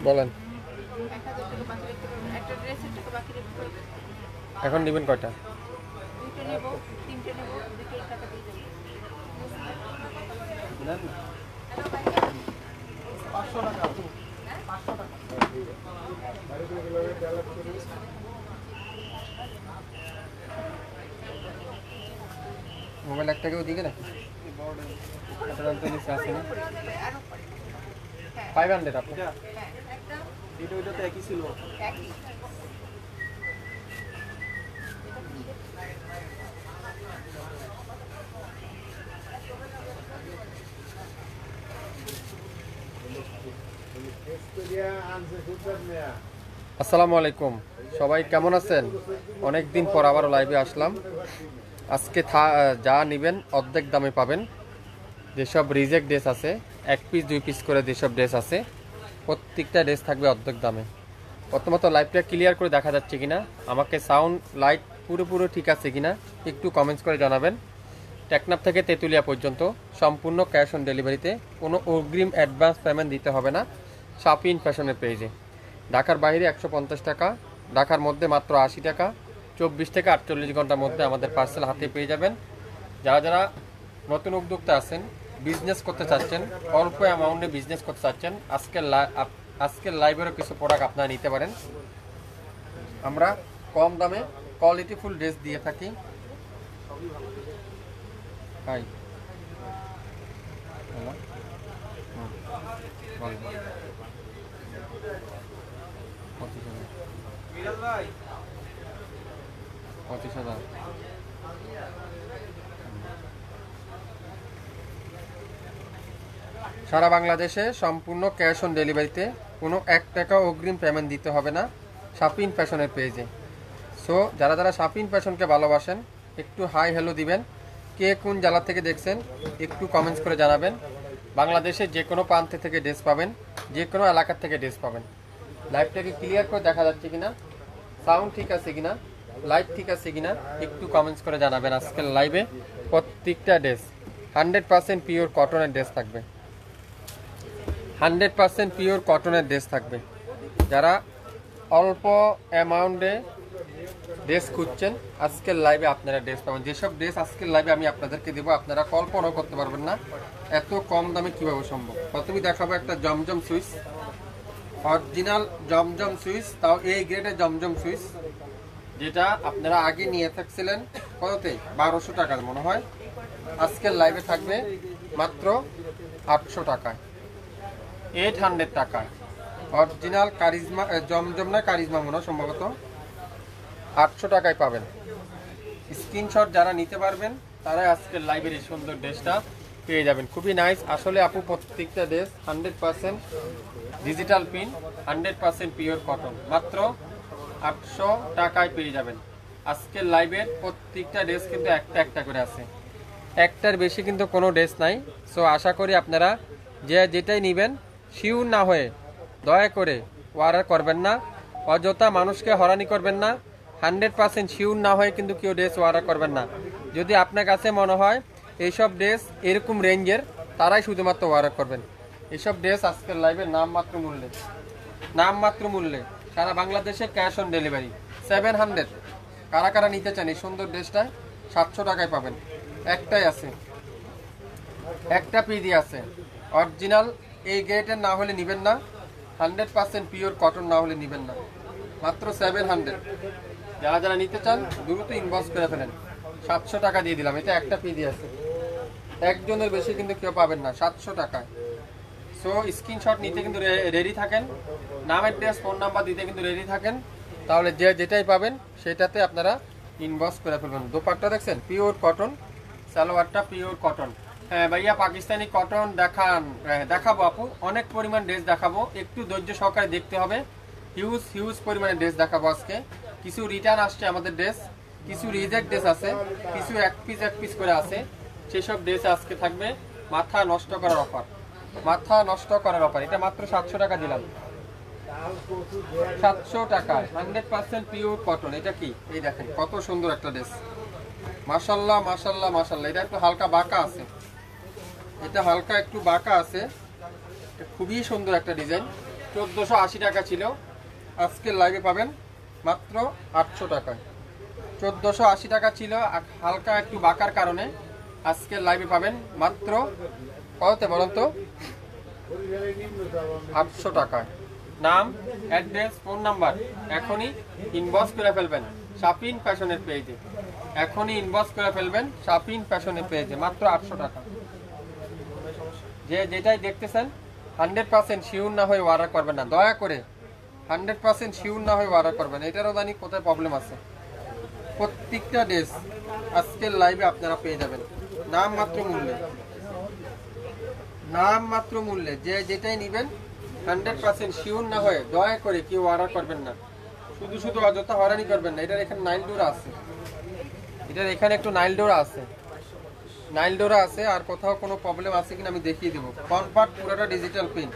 বলেন। 1000 টাকা বাকি রাখতে পারবেন। একটা ড্রেসের টাকা বাকি রাখতে পারবেন। এখন নেবেন কয়টা? দুটো নেব, তিনটে নেব, দুটোর টাকা দিয়ে দেবো। নেন না। 500 টাকা। 500 টাকা। মোবাইল একটাকেও দিকে নাকি? এটা তো নিচে আছে না? 500 আপনি? হ্যাঁ, একটা এটা ওইটা তো একই ছিল। একই। আসসালামু আলাইকুম, সবাই কেমন আছেন? অনেক দিন পর আবার লাইভে আসলাম। আজকে যা নেবেন অর্ধেক দামে পাবেন। যেসব রিজেক্ট ড্রেস আছে, 1 পিস 2 পিস করে যেসব ড্রেস আছে, প্রত্যেকটা ড্রেস থাকবে অর্ধেক দামে। প্রথমত লাইভটা ক্লিয়ার করে দেখা যাচ্ছে কিনা, আমাকে সাউন্ড লাইট পুরো ঠিক আছে কিনা একটু কমেন্টস করে জানাবেন। টেকনাফ থেকে তেঁতুলিয়া পর্যন্ত সম্পূর্ণ ক্যাশ অন ডেলিভারিতে, কোনো অগ্রিম অ্যাডভান্স পেমেন্ট দিতে হবে না। শাপিন ফ্যাশনের পেজে ঢাকার বাইরে 150 টাকা, ঢাকার মধ্যে মাত্র 80 টাকা। 24 থেকে 48 ঘন্টার মধ্যে আমাদের পার্সেল হাতে পেয়ে যাবেন। যারা যারা নতুন উদ্যোক্তা আছেন, বিজনেস করতে চাচ্ছেন, অল্প অ্যামাউন্টে বিজনেস করতে চাচ্ছেন, আজকের লাইভেরও কিছু প্রোডাক্ট আপনারা নিতে পারেন। আমরা কম দামে কোয়ালিটিফুল ড্রেস দিয়ে থাকি। হাই, হ্যালো, বলেন। 25,000। সারা বাংলাদেশে সম্পূর্ণ ক্যাশ অন ডেলিভারিতে, কোনো 1 টাকা অগ্রিম পেমেন্ট দিতে হবে না শাপিন ফ্যাশনের পেজে। সো যারা যারা শাপিন ফ্যাশনকে ভালোবাসেন, একটু হাই হ্যালো দিবেন। কে কোন জেলা থেকে দেখছেন একটু কমেন্টস করে জানাবেন। বাংলাদেশে যে কোনো প্রান্ত থেকে ড্রেস পাবেন, যে কোনো এলাকার থেকে ড্রেস পাবেন। লাইভটাকে ক্লিয়ার করে দেখা যাচ্ছে কিনা, সাউন্ড ঠিক আছে কিনা, লাইট ঠিক আছে কিনা একটু কমেন্টস করে জানাবেন। আজকের লাইভে প্রত্যেকটা ড্রেস 100% পিওর কটনের ড্রেস থাকবে। 100% পিওর কটনের ড্রেস থাকবে। যারা অল্প অ্যামাউন্টে ড্রেস খুঁজছেন, আজকের লাইভে আপনারা ড্রেস পাবেন। যেসব ড্রেস আজকের লাইভে আমি আপনাদেরকে দেবো, আপনারা কল্পনাও করতে পারবেন না এত কম দামে কীভাবে সম্ভব। প্রথমে দেখাবো একটা জমজম সুইচ, অরিজিনাল জমজম সুইচ, তাও এই গ্রেডের জমজম সুইচ, যেটা আপনারা আগে নিয়ে থাকছিলেন কততে, 1200 টাকার মনে হয়। আজকের লাইভে থাকবে মাত্র 800 টাকায়, 800 টাকায়। অরিজিনাল কারিজমা জমজম না কারিজমা মনে হয় সম্ভবত, 800 টাকায় পাবেন। স্ক্রিনশট যারা নিতে পারবেন তারাই আজকের লাইভের এই সুন্দর ড্রেসটা পেয়ে যাবেন। খুবই নাইস আসলে আপু, প্রত্যেকটা dress 100% digital print, 100% pure cotton, মাত্র 800 টাকায় পেয়ে যাবেন। আজকের লাইভের প্রত্যেকটা ড্রেস কিন্তু একটা একটা করে আছে, একটার বেশি কিন্তু কোনো ড্রেস নাই। সো আশা করি আপনারা যেটাই নেবেন শিওর না হয়ে দয়া করে অর্ডার করবেন না, অযথা মানুষকে হয়রানি করবেন না। 100% শিওর না হয়ে কিন্তু কেউ ড্রেস অর্ডার করবেন না। যদি আপনার কাছে মনে হয় এইসব ড্রেস এরকম রেঞ্জের, তারাই শুধুমাত্র অর্ডার করবেন। এইসব ড্রেস আজকের লাইভের নামমাত্র মূল্যে সারা বাংলাদেশে ক্যাশ অন ডেলিভারি 700। কারা কারা নিতে চান এই সুন্দর ড্রেসটা, 700 টাকায় পাবেন। একটাই আছে, একটা পিডি আছে। অরিজিনাল এই গ্রেডের না হলে নেবেন না, 100% পিওর কটন না হলে নেবেন না, মাত্র 700। যারা যারা নিতে চান দ্রুত ইনবক্স করে ফেলেন। 700 টাকা দিয়ে দিলাম, এটা একটা পিডি আছে, একজনের বেশি কিন্তু কেউ পাবেন না, 700 টাকায়। সো স্ক্রিনশট নিতে কিন্তু রেডি থাকেন, নাম অ্যাড্রেস ফোন নাম্বার দিতে কিন্তু রেডি থাকেন, তাহলে যেটাই পাবেন সেটাতে আপনারা ইনবক্স করে ফেলবেন। দোপাট্টা দেখছেন পিওর কটন, সালোয়ারটা পিওর কটন। হ্যাঁ ভাইয়া, পাকিস্তানি কটন দেখাবো আপু, অনেক পরিমাণ ড্রেস দেখাবো, একটু ধৈর্য সহকারে দেখতে হবে। হিউজ পরিমাণে ড্রেস দেখাবো আজকে। কিছু রিটার্ন আসছে আমাদের ড্রেস, কিছু রিজেক্ট ড্রেস আছে, কিছু এক পিস করে আছে। সেসব ড্রেস আজকে থাকবে মাথা নষ্ট করার অফার, এটা মাত্র 700 টাকা দিলাম, 700 টাকায় 100% পিওর কটন। এটা কি, এই দেখেন কত সুন্দর একটা ড্রেস, মাশাল্লাহ। এটা একটু হালকা বাঁকা আছে, খুবই সুন্দর একটা ডিজাইন। 1480 টাকা ছিল, আজকের লাইভে পাবেন মাত্র 800 টাকায়। 1480 টাকা ছিল, হালকা একটু বাঁকার কারণে আজকের লাইভে পাবেন মাত্র কততে বলুন তো? 800 টাকায়। নাম, অ্যাড্রেস, ফোন নাম্বার এখনই ইনবক্স করে ফেলবেন শাপিন ফ্যাশনের পেজে। এখনই ইনবক্স করে ফেলবেন শাপিন ফ্যাশনের পেজে, মাত্র 800 টাকা। যে যেটাই দেখতেছেন 100% শিওর না হয়ে অর্ডার করবেন না, দয়া করে 100% শিওর না হয়ে অর্ডার করবেন। এটারও জানি কোথায় প্রবলেম আছে। প্রত্যেকটা ড্রেস আজকের লাইভে আপনারা পেয়ে যাবেন নাম মাত্র মূল্যে, নাম মাত্র মূল্যে। যে যেটাই নেবেন 100% শিওর না হয়ে দয়া করে কেউ অর্ডার করবেন না, শুধু শুধু অযথা হয়রানি করবেন না। এটার এখানে নাইল ডোরা আছে, এটার এখানে একটু নাইল ডোরা আছে, নাইল ডোরা আছে। আর কোথাও কোনো প্রবলেম আছে কিনা আমি দেখিয়ে দেবো। কনভার্ট পুরোটা ডিজিটাল প্রিন্ট,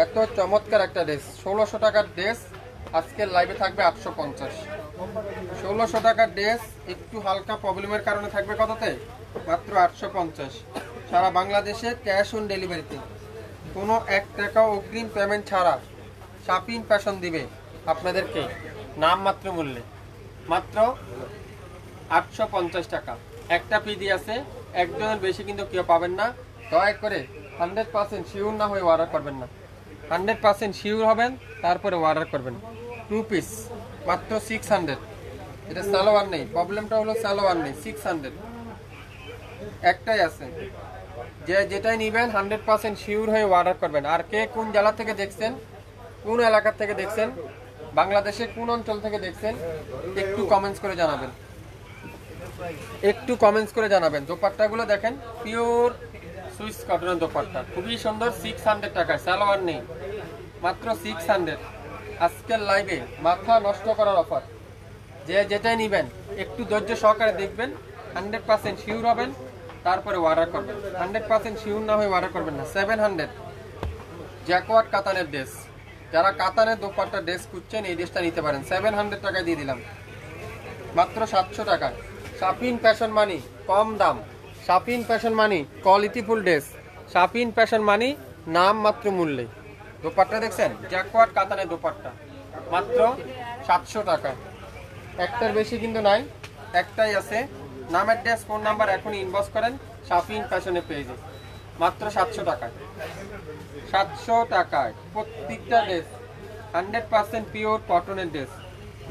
এত চমৎকার একটা ড্রেস। 1600 টাকার ড্রেস আজকের লাইভে থাকবে 850। 1600 টাকার ড্রেস একটু হালকা প্রবলেমের কারণে থাকবে কততে? মাত্র 850। সারা বাংলাদেশে ক্যাশ অন ডেলিভারিতে, কোনো 1 টাকা অগ্রিম পেমেন্ট ছাড়া শাপিন ফ্যাশন দিবে আপনাদেরকে নাম মাত্র মূল্যে, মাত্র 850 টাকা। একটা পিডি আছে, একজনের বেশি কিন্তু কেউ পাবেন না। দয়া করে 100% শিওর না হয়ে অর্ডার করবেন না, 100% শিওর হবেন তারপরে অর্ডার করবেন। 2 পিস মাত্র 600। এটা সালোয়ার নেই, প্রবলেমটা হলো সালোয়ার নেই, 600 একটাই আছে। যে যেটাই নেবেন 100% শিওর হয়ে অর্ডার করবেন। আর কে কোন জেলা থেকে দেখছেন, কোন এলাকা থেকে দেখছেন, বাংলাদেশে কোন অঞ্চল থেকে দেখছেন, একটু কমেন্টস করে জানাবেন, একটু কমেন্টস করে জানাবেন। দোপাট্টাগুলো দেখেন, পিওর সুইস কটনের দোপাট্টা, খুবই সুন্দর। 600 টাকায়, সালোয়ার নেই, মাত্র 600। আজকের লাইভে মাথা নষ্ট করার অফার। যে যেটাই নেবেন একটু ধৈর্য সহকারে দেখবেন, 100% শিওর হবেন তারপরে অর্ডার করবেন। 100% শিওর না হয়ে অর্ডার করবেন না। 700 জ্যাকওয়ার্ড কাতানের ড্রেস, যারা কাতানের দোপাট্টা ড্রেস খুঁজছেন এই ড্রেসটা নিতে পারেন। 700 টাকায় দিয়ে দিলাম, মাত্র 700 টাকায়। শাপিন ফ্যাশন মানি, কম দাম। শাপিন ফ্যাশন মানি, কোয়ালিটিফুল ড্রেস। শাপিন ফ্যাশন মানি, নাম মাত্র মূল্যে। দোপাট্টা দেখছেন, জ্যাকওয়ার্ড কাতানের দোপাট্টা, মাত্র 700 টাকায়। একটার বেশি কিন্তু নাই, একটাই আছে। নাম, অ্যাড্রেস, ফোন নাম্বার এখনই ইনবক্স করেন শাপিন ফ্যাশনের পেজে, মাত্র 700 টাকায়। 700 টাকায় প্রত্যেকটা ড্রেস 100% পিওর কটনের ড্রেস।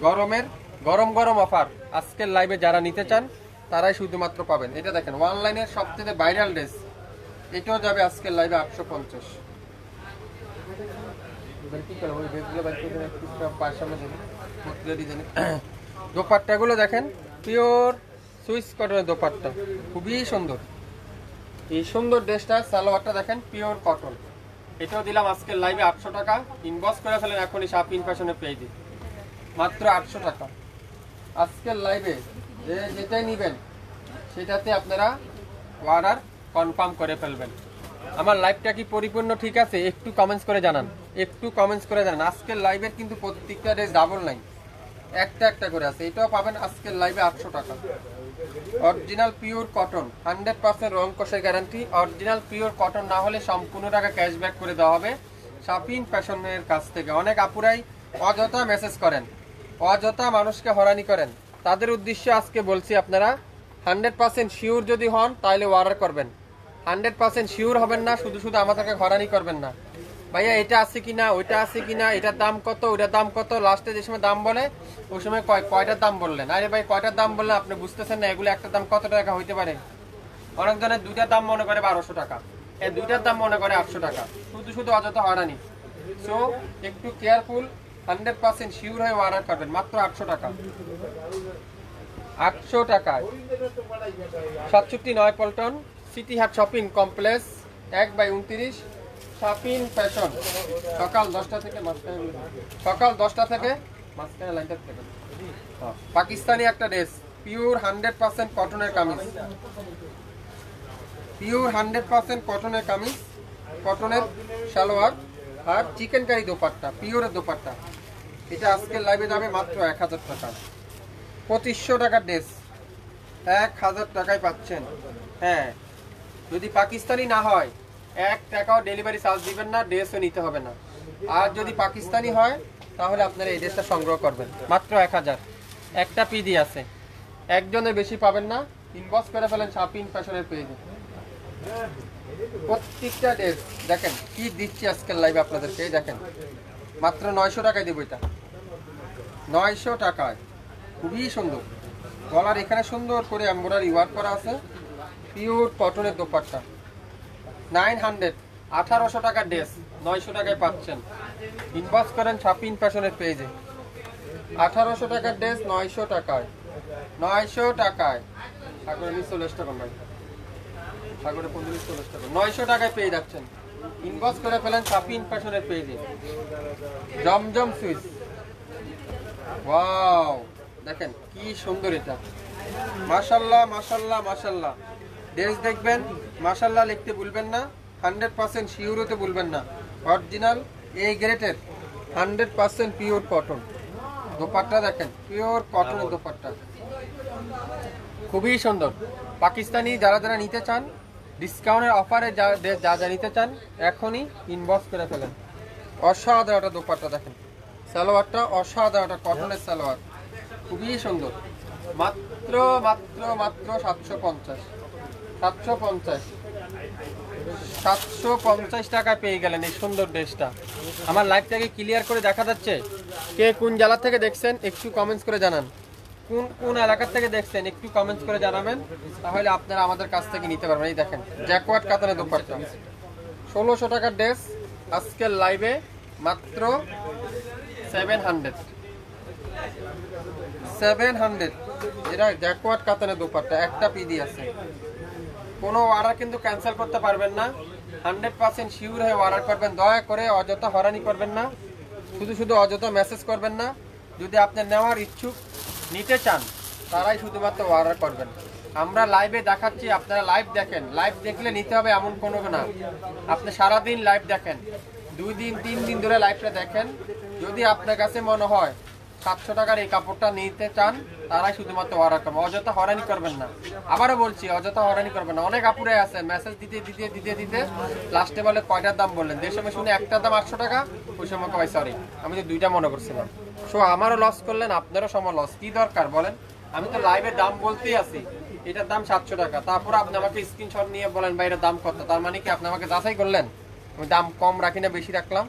গরমের গরম গরম অফার আজকের লাইভে যারা নিতে চান তারাই শুধুমাত্র পাবেন। এটা দেখেন, অনলাইনের সবচেয়ে ভাইরাল ড্রেস, এটাও যাবে আজকের লাইভে 850। দোপাট্টাগুলো দেখেন, পিওর সুইস কটনের দোপাট্টা, খুবই সুন্দর। এই সুন্দর ড্রেসটা, সালোয়ারটা দেখেন পিওর কটন। এটাও দিলাম আজকের লাইভে 800 টাকা। ইনবক্স করে ফেলেন এখনই শাপিন ফ্যাশনের পেজে, মাত্র 800 টাকা। আজকের লাইভে যে যেটাই নেবেন সেটাতে আপনারা অর্ডার কনফার্ম করে ফেলবেন। আমার লাইভটা কি পরিপূর্ণ ঠিক আছে? একটু কমেন্টস করে জানান, একটু কমেন্টস করে জানান। আজকের লাইভের কিন্তু প্রত্যেকটা ড্রেস ডাবল নাই, একটা একটা করে আছে। এটাও পাবেন আজকের লাইভে 800 টাকা। অরিজিনাল পিওর কটন, 100% রং কষের গ্যারান্টি। অরিজিনাল পিওর কটন না হলে সম্পূর্ণ টাকা ক্যাশব্যাক করে দেওয়া হবে শাপিন ফ্যাশনের কাছ থেকে। অনেক আপুরাই অযথা মেসেজ করেন, অযথা মানুষকে হয়রানি করেন। তাদের উদ্দেশ্যে আজকে বলছি, আপনারা 100% শিওর যদি হন তাহলে অর্ডার করবেন। 100% শিওর হবেন না, শুধু শুধু আমাদেরকে হয়রানি করবেন না। ভাইয়া এটা আছে কিনা, ওইটা আছে কিনা, এটার দাম কত, ওইটার দাম কত, লাস্টে যে সময় দাম বলে ওই সময় কয়টার দাম বললেন। আরে ভাই, কয়টার দাম বললেন আপনি বুঝতেছেন না, এগুলো একটা দাম কত টাকা হইতে পারে। অনেকজনের দুইটার দাম মনে করে 1200 টাকা, এই দুইটার দাম মনে করে 800 টাকা, শুধু শুধু অযথা হয়রানি। সো একটু কেয়ারফুল, 100% শিওর হয়ে অর্ডার করবেন, মাত্র 800 টাকা। 800 টাকায় 67 নয় পল্টন সিটি হাট শপিং কমপ্লেক্স, 1/29 শাপিন ফ্যাশন। সকাল 10টা থেকে মাঝখানে লাইনটা থেকে। পাকিস্তানি একটা ড্রেস, পিওর 100% কটনের কামিজ, পিওর 100% কটনের কামিজ, কটনের সালোয়ার আর চিকেন কারি দোপাট্টা, পিওরের দোপাট্টা। এটা আজকের লাইভে যাবে মাত্র 1000 টাকা। 2500 টাকার ড্রেস 1000 টাকায় পাচ্ছেন। হ্যাঁ, যদি পাকিস্তানি না হয় 1 টাকাও ডেলিভারি চার্জ দিবেন না, ড্রেসও নিতে হবে না। আর যদি পাকিস্তানি হয় তাহলে আপনারা এই ড্রেসটা সংগ্রহ করবেন মাত্র 1000। একটা পিডি আছে, একজনের বেশি পাবেন না। ইনবক্স করে ফেলেন শাপিন ফ্যাশনের পেজে। প্রত্যেকটা ড্রেস দেখেন কি দিচ্ছি আজকের লাইভে আপনাদেরকে। এই দেখেন মাত্র 900 টাকায় দেবো এটা, 900 টাকায়। খুবই সুন্দর, গলার এখানে সুন্দর করে এমব্রয়ডারি ওয়ার্ক করা আছে, পিওর কটনের দোপাট্টা। 900, 1800 টাকার ড্রেস 900 টাকায় পাচ্ছেন। ইনবক্স করেন শাপিন ফ্যাশনের পেজে। 1800 টাকার ড্রেস 900 টাকায়, 900 টাকায়। সাগরে 40 টাকা ভাই, সাগরে 40 টাকা, 900 টাকায় পেয়ে যাচ্ছেন। ইনবক্স করে ফেলেন শাপিন ফ্যাশনের পেজে। জমজম সুইচ, ওয়াও দেখেন কি সুন্দর এটা। মাশাআল্লাহ মাশাআল্লাহ মাশাআল্লাহ। ড্রেস দেখবেন মাশাআল্লাহ লিখতে ভুলবেন না, 100% শিওর হতে ভুলবেন না। অরিজিনাল এই গ্রেটের 100% পিওর কটন। দোপাট্টা দেখেন পিওর কটনের দোপাট্টা, খুবই সুন্দর। পাকিস্তানি যারা যারা নিতে চান, ডিসকাউন্টের অফারে যা যা নিতে চান এখনই ইনবক্স করে ফেলেন। অসাধারণ একটা দোপাট্টা দেখেন, সালোয়ারটা অসাধারণ, কটনের সালোয়ার, খুবই সুন্দর। মাত্র মাত্র মাত্র 750, 750, 750 টাকা পেয়ে গেলেন এই সুন্দর ড্রেসটা। আমার লাইভটাকে ক্লিয়ার করে দেখা যাচ্ছে? কে কোন জেলা থেকে দেখছেন একটু কমেন্টস করে জানান। কোন কোন এলাকার থেকে দেখছেন একটু কমেন্টস করে জানাবেন, তাহলে আপনারা আমাদের কাছ থেকে নিতে পারবেন। এই দেখেন জ্যাকওয়ার্ড কাতানের দোপাট্টা, 1600 টাকার ড্রেস আজকের লাইভে মাত্র 700, 700। এটা জ্যাকওয়ার্ড কাতানের দোপাট্টা, একটা পিডি আছে। কোনো অর্ডার কিন্তু ক্যান্সেল করতে পারবেন না, 100% শিওর হয়ে অর্ডার করবেন। দয়া করে অযথা হয়রানি করবেন না, শুধু শুধু অযথা মেসেজ করবেন না। যদি আপনি নেওয়ার ইচ্ছুক, নিতে চান, তারাই শুধুমাত্র অর্ডার করবেন। আমরা লাইভে দেখাচ্ছি, আপনারা লাইভ দেখেন। লাইভ দেখলে নিতে হবে এমন কোনো না, আপনি সারাদিন লাইভ দেখেন, 2 দিন 3 দিন ধরে লাইভটা দেখেন। যদি আপনার কাছে মনে হয় 700 টাকার এই কাপড়টা নিতে চান, তারাই শুধুমাত্র অর্ডার করবেন। অযথা হয়রানি করবেন না, আবারও বলছি অযথা হয়রানি করবেন না। অনেক আপুরে আছেন মেসেজ দিতে দিতে দিতে দিতে লাস্টে বলে কয়টার দাম বললেন, যে সময় শুনে একটার দাম 800 টাকা, ওই সময় কয় সরি আমি তো 2টা মনে করছিলাম। সো আমারও লস করলেন, আপনারও সময় লস। কি দরকার বলেন? আমি তো লাইভে দাম বলতেই আছি, এটার দাম 700 টাকা। তারপর আপনি আমাকে স্ক্রিনশট নিয়ে বলেন ভাই এটার দাম কত, তার মানে কি আপনি আমাকে যাচাই করলেন আমি দাম কম রাখি না বেশি রাখলাম?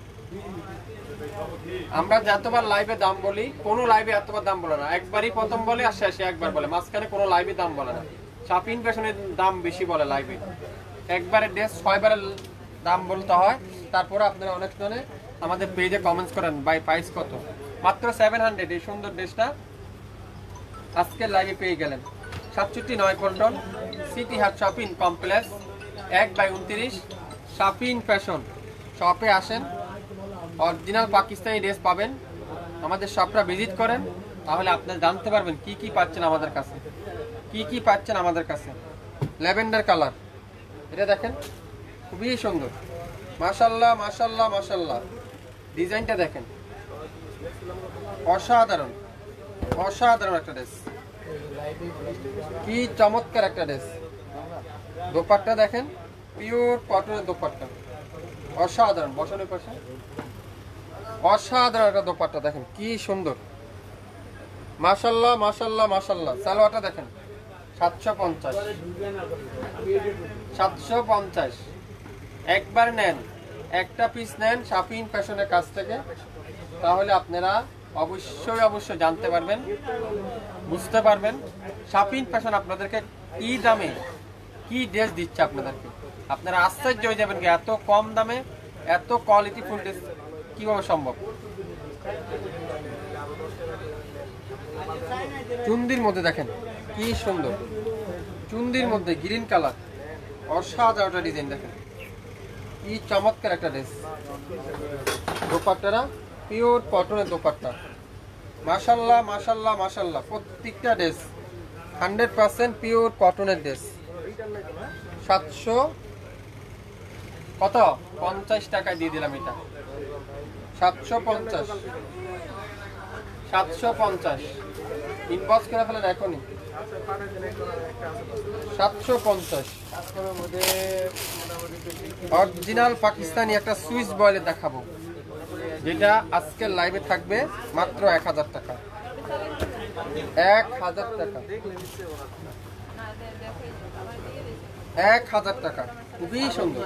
আমরা যতবার লাইভে দাম বলি, কোনো লাইভে এতবার দাম বলে না, একবারই প্রথম বলে আর শেষে একবার বলে, মাঝখানে কোনো লাইভে দাম বলে না। শাপিন ফ্যাশনের দাম বেশি বলে লাইভে, একবারে ড্রেস 6 বারের দাম বলতে হয়। তারপরে আপনারা অনেক জনে আমাদের পেজে কমেন্টস করেন ভাই প্রাইস কত। মাত্র 700 এই সুন্দর ড্রেসটা আজকে লাইভে পেয়ে গেলেন। 67 পল্টন, সিটি হাট শপিং কমপ্লেক্স, 1/29 শাপিন ফ্যাশন। শপে আসেন, অরিজিনাল পাকিস্তানি ড্রেস পাবেন। আমাদের শপটা ভিজিট করেন, তাহলে আপনারা জানতে পারবেন কি কি পাচ্ছেন আমাদের কাছে, কি কি পাচ্ছেন আমাদের কাছে। ল্যাভেন্ডার কালার, এটা দেখেন খুবই সুন্দর, মাশাআল্লাহ মাশাআল্লাহ মাশাআল্লাহ। ডিজাইনটা দেখেন, অসাধারণ অসাধারণ একটা ড্রেস, কি চমৎকার একটা ড্রেস। দোপাট্টা দেখেন, পিওর কটনের দোপাট্টা, অসাধারণ। বসনের পাশে অসাধারণ একটা দোপাট্টা দেখেন কি সুন্দর, মাশাআল্লাহ মাশাআল্লাহ মাশাআল্লাহ। সালোয়ারটা দেখেন 750, 750। একবার নেন, একটা পিস নেন শাপিন ফ্যাশনের কাছ থেকে, তাহলে আপনারা অবশ্যই অবশ্যই জানতে পারবেন, বুঝতে পারবেন শাপিন ফ্যাশন আপনাদেরকে কি দামে কি ড্রেস দিচ্ছে আপনাদেরকে। আপনারা আশ্চর্য হয়ে যাবেন, এত কম দামে এত কোয়ালিটি ফুল ড্রেস কিভাবে সম্ভব। চুন্দির মধ্যে দেখেন কি সুন্দর, চুন্দির মধ্যে গ্রিন কালার, অসাধারণ ডিজাইন দেখেন কি চমৎকার একটা ড্রেস। দোপাট্টারা পিওর কটনের দোপাট্টা, মাশাআল্লাহ মাশাআল্লাহ মাশাআল্লাহ। প্রত্যেকটা ড্রেস 100% পিওর কটনের ড্রেস। 750 টাকায় দিয়ে দিলাম এটা, 750, 750। ইনবক্স করে ফেলেন এখনই, 750। অরিজিনাল পাকিস্তানি একটা সুইস বয়েলের দেখাবো, যেটা আজকের লাইভে থাকবে মাত্র 1000 টাকা। 1000 টাকা, 1000 টাকা, খুবই সুন্দর।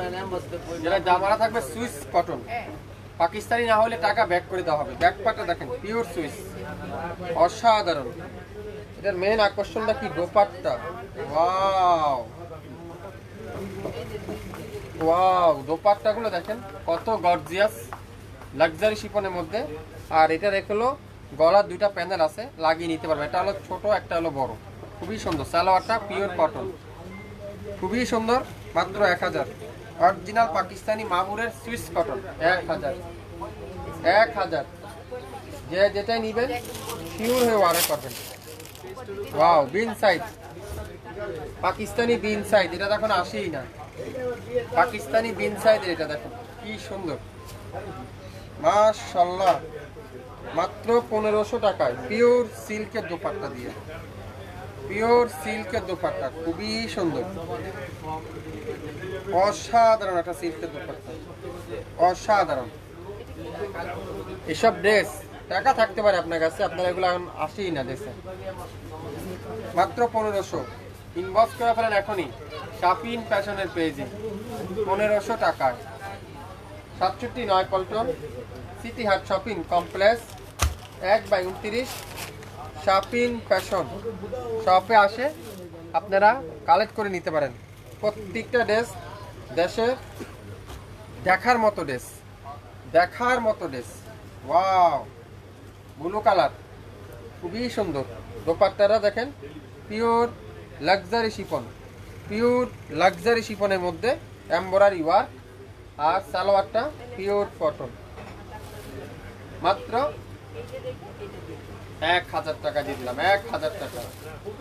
যেটা জামারা থাকবে সুইস কটন, পাকিস্তানি না হলে টাকা ব্যাক করে দেওয়া হবে। ব্যাক পার্টটা দেখেন, পিওর সুইস, অসাধারণ। এটার মেন আকর্ষণটা কি? দোপাট্টা। ওয়াও ওয়াও, দোপাট্টাগুলো দেখেন কত গর্জিয়াস, লাক্সারি শিফনের মধ্যে। আর এটা হলো গলার দুইটা প্যানেল আছে, লাগিয়ে নিতে পারবে। এটা হলো ছোট, একটা হলো বড়। খুবই সুন্দর। সালোয়ারটা পিওর কটন, খুবই সুন্দর। মাত্র 1000। অরিজিনাল পাকিস্তানি মামুরের সুইস কটন। 1000, 1000। যে যেটাই নিবেন শিওর হয়ে অর্ডার করবেন। ওয়াও, বিন সাইজ, পাকিস্তানি বিন সাইজ। এটা দেখুন আসেই না, পাকিস্তানি বিন সাইজ। এটা দেখুন কি সুন্দর, মাশাআল্লাহ। মাত্র 1500 টাকায় পিওর সিল্কের দোপাট্টা দিয়ে, পিওর সিল্কের দোপাট্টা, খুবই সুন্দর, অসাধারণ একটা সিল্কের দোপাট্টা, অসাধারণ। এসব ড্রেস টাকা থাকতে পারে আপনার কাছে, আপনারা এগুলো এখন আসেই না দেশে। মাত্র 1500। ইনবক্স করে ফেলেন এখনই শাফিন ফ্যাশনের পেজে। 1500 টাকায়। 67 পল্টন, সিটি হাট শপিং কমপ্লেক্স, 1/29, শাফিন ফ্যাশন। শপে আসে আপনারা কালেক্ট করে নিতে পারেন। প্রত্যেকটা ড্রেস দেশে দেখার মতো ড্রেস, দেখার মতো ড্রেস। ওয়াও, ব্লু কালার, খুবই সুন্দর। দোপাট্টারা দেখেন, pure luxury chiffon, pure luxury শিফনের মধ্যে এমব্রয়ডারি ওয়ার্ক। আর সালোয়ারটা পিওর কটন। মাত্র 1000 টাকা দিয়ে দিলাম। 1000 টাকা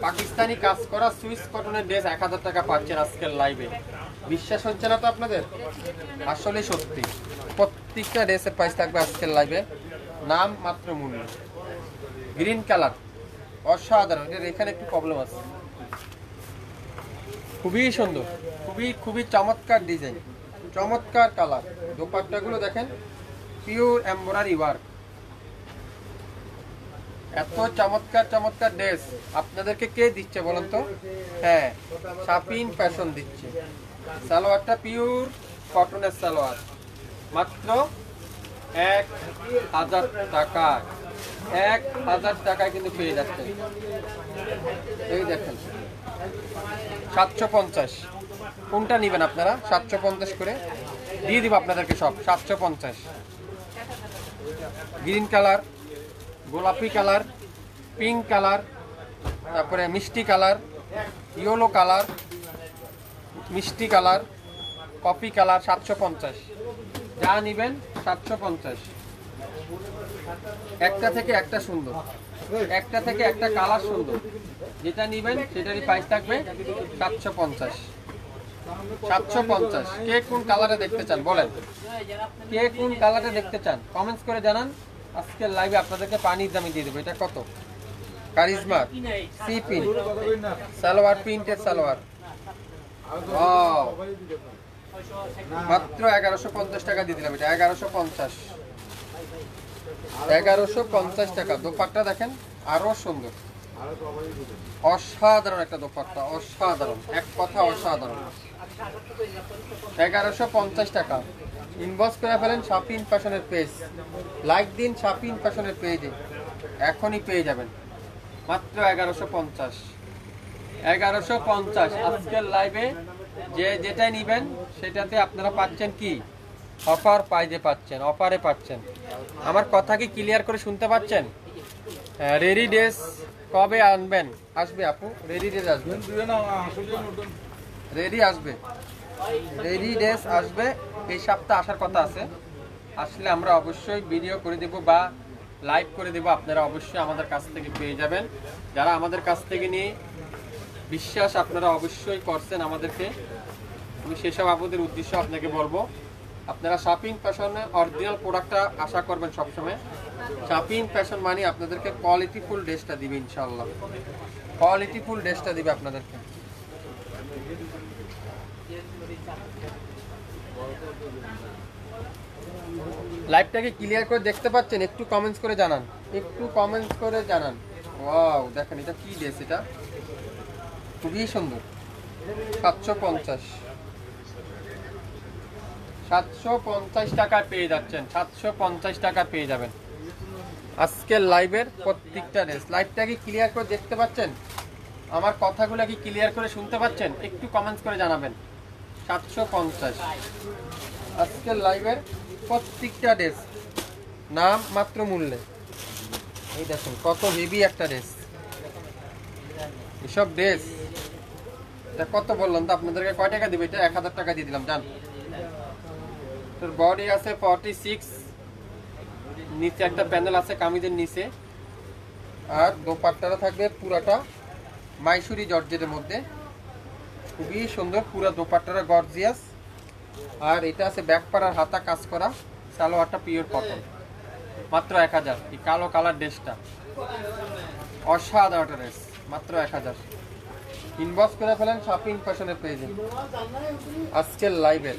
পাকিস্তানি কাজ করা সুইস কটনের ড্রেস 1000 টাকা পাচ্ছেন আজকের লাইভে। বিশ্বাস হচ্ছে না তো আপনাদের? আসলে সত্যি। প্রত্যেকটা ড্রেসের প্রাইস থাকবে আজকের লাইভে নাম মাত্র মূল্য। গ্রিন কালার, অসাধারণ। এর এখানে একটু প্রবলেম আছে। খুবই সুন্দর, খুবই খুবই চমৎকার ডিজাইন, চমৎকার কালার। দোপাট্টাগুলো দেখেন, পিওর এমব্রয়ডারি ওয়ার্ক। এত চমৎকার চমৎকার ড্রেস আপনাদেরকে কে দিচ্ছে বলেন তো? হ্যাঁ, শাফিন ফ্যাশন দিচ্ছে। সালোয়ারটা পিওর কটনের সালোয়ার, মাত্র 1000 টাকায়। 1000 টাকায় কিন্তু পেয়ে যাচ্ছেন। এই দেখেন 750। কোনটা নেবেন আপনারা? 750 করে দিয়ে দিব আপনাদেরকে সব। 750। গ্রিন কালার, গোলাপি কালার, পিঙ্ক কালার, তারপরে মিষ্টি কালার, ইয়েলো কালার, মিষ্টি কালার, কফি কালার। 750। যা নিবেন 750। একটা থেকে একটা সুন্দর, একটা থেকে একটা কালার সুন্দর। যেটা নিবেন সেটারই প্রাইস থাকবে 750। 750। কে কোন কালারে দেখতে চান বলেন? কে কোন কালারে দেখতে চান কমেন্টস করে জানান। আজকের লাইভে আপনাদেরকে পানির দামে দিয়ে দেবো। এটা কত? কারিজমা সি পিন সালোয়ার, প্রিন্টেড সালোয়ার। ওয়াও, মাত্র 1150 টাকা দিয়ে দিলাম। এটা 1150। 1150 টাকা। দোপাট্টা দেখেন আরো সুন্দর, অসাধারণ একটা দোপাট্টা, অসাধারণ, এক কথা অসাধারণ। 1150 টাকা। ইনবক্স করে ফেলেন শাফিন ফ্যাশনের পেজ, লাইক দিন শাফিন ফ্যাশনের পেজে, এখনই পেয়ে যাবেন মাত্র 1150। 1150 আজকের লাইভে যে যেটাই নিবেন সেটাতে আপনারা পাচ্ছেন কি? অফার প্রাইজে পাচ্ছেন, অফারে পাচ্ছেন। আমার কথা কি ক্লিয়ার করে শুনতে পাচ্ছেন? রেডি ড্রেস কবে আনবেন? আসবে আপু, রেডি ড্রেস আসবে, রেডি আসবে, রেডি ড্রেস আসবে। এই সপ্তাহে আসার কথা আছে। আসলে আমরা অবশ্যই ভিডিও করে দেব বা লাইভ করে দেব, আপনারা অবশ্যই আমাদের কাছ থেকে পেয়ে যাবেন। যারা আমাদের কাছ থেকে নিয়ে বিশ্বাস আপনারা অবশ্যই করছেন আমাদেরকে, আমি সেসব আপনাদের উদ্দেশ্য আপনাকে বলবো, আপনারা শাফিন ফ্যাশনে অরিজিনাল প্রোডাক্টটা আশা করবেন সবসময়। শাফিন ফ্যাশন মানে আপনাদেরকে কোয়ালিটিফুল ড্রেসটা দিবে ইনশাআল্লাহ, কোয়ালিটিফুল ড্রেসটা দিবে আপনাদেরকে। লাইভটাকে ক্লিয়ার করে দেখতে পাচ্ছেন? একটু কমেন্টস করে জানান, একটু কমেন্টস করে জানান। ওয়াও, দেখেন এটা কি ড্রেস, এটা খুবই সুন্দর। 750, 750 টাকায় পেয়ে যাচ্ছেন, 750 টাকা পেয়ে যাবেন আজকের লাইভের প্রত্যেকটা ড্রেস। লাইভটা কি ক্লিয়ার করে দেখতে পাচ্ছেন? আমার কথাগুলো কি ক্লিয়ার করে শুনতে পাচ্ছেন? একটু কমেন্টস করে জানাবেন। 750 আজকের লাইভের প্রত্যেকটা ড্রেস নাম মাত্র মূল্যে। এই দেখুন কত হেভি একটা ড্রেস। এসব ড্রেস এটা কত বললাম তো আপনাদেরকে, কয় টাকা দিবে এটা? 1000 টাকা দিয়ে দিলাম, জান। তোর বডি আছে 46, নিচে একটা প্যানেল আছে কামিজের নিচে, আর দোপাট্টাটা থাকবে পুরাটা মাইসুরি জর্জেটের মধ্যে, খুবই সুন্দর। পুরো দোপাট্টাটা গর্জিয়াস। আর এটা আছে ব্যাক পাড়ার হাতা কাজ করা, সালোয়ারটা পিওর কটন, মাত্র 1000। এই কালো কালার ড্রেসটা অসাধারণ ড্রেস, মাত্র 1000। ইনবক্স করে ফেলেন শপিং ফ্যাশনের পেজে। আজকের লাইভের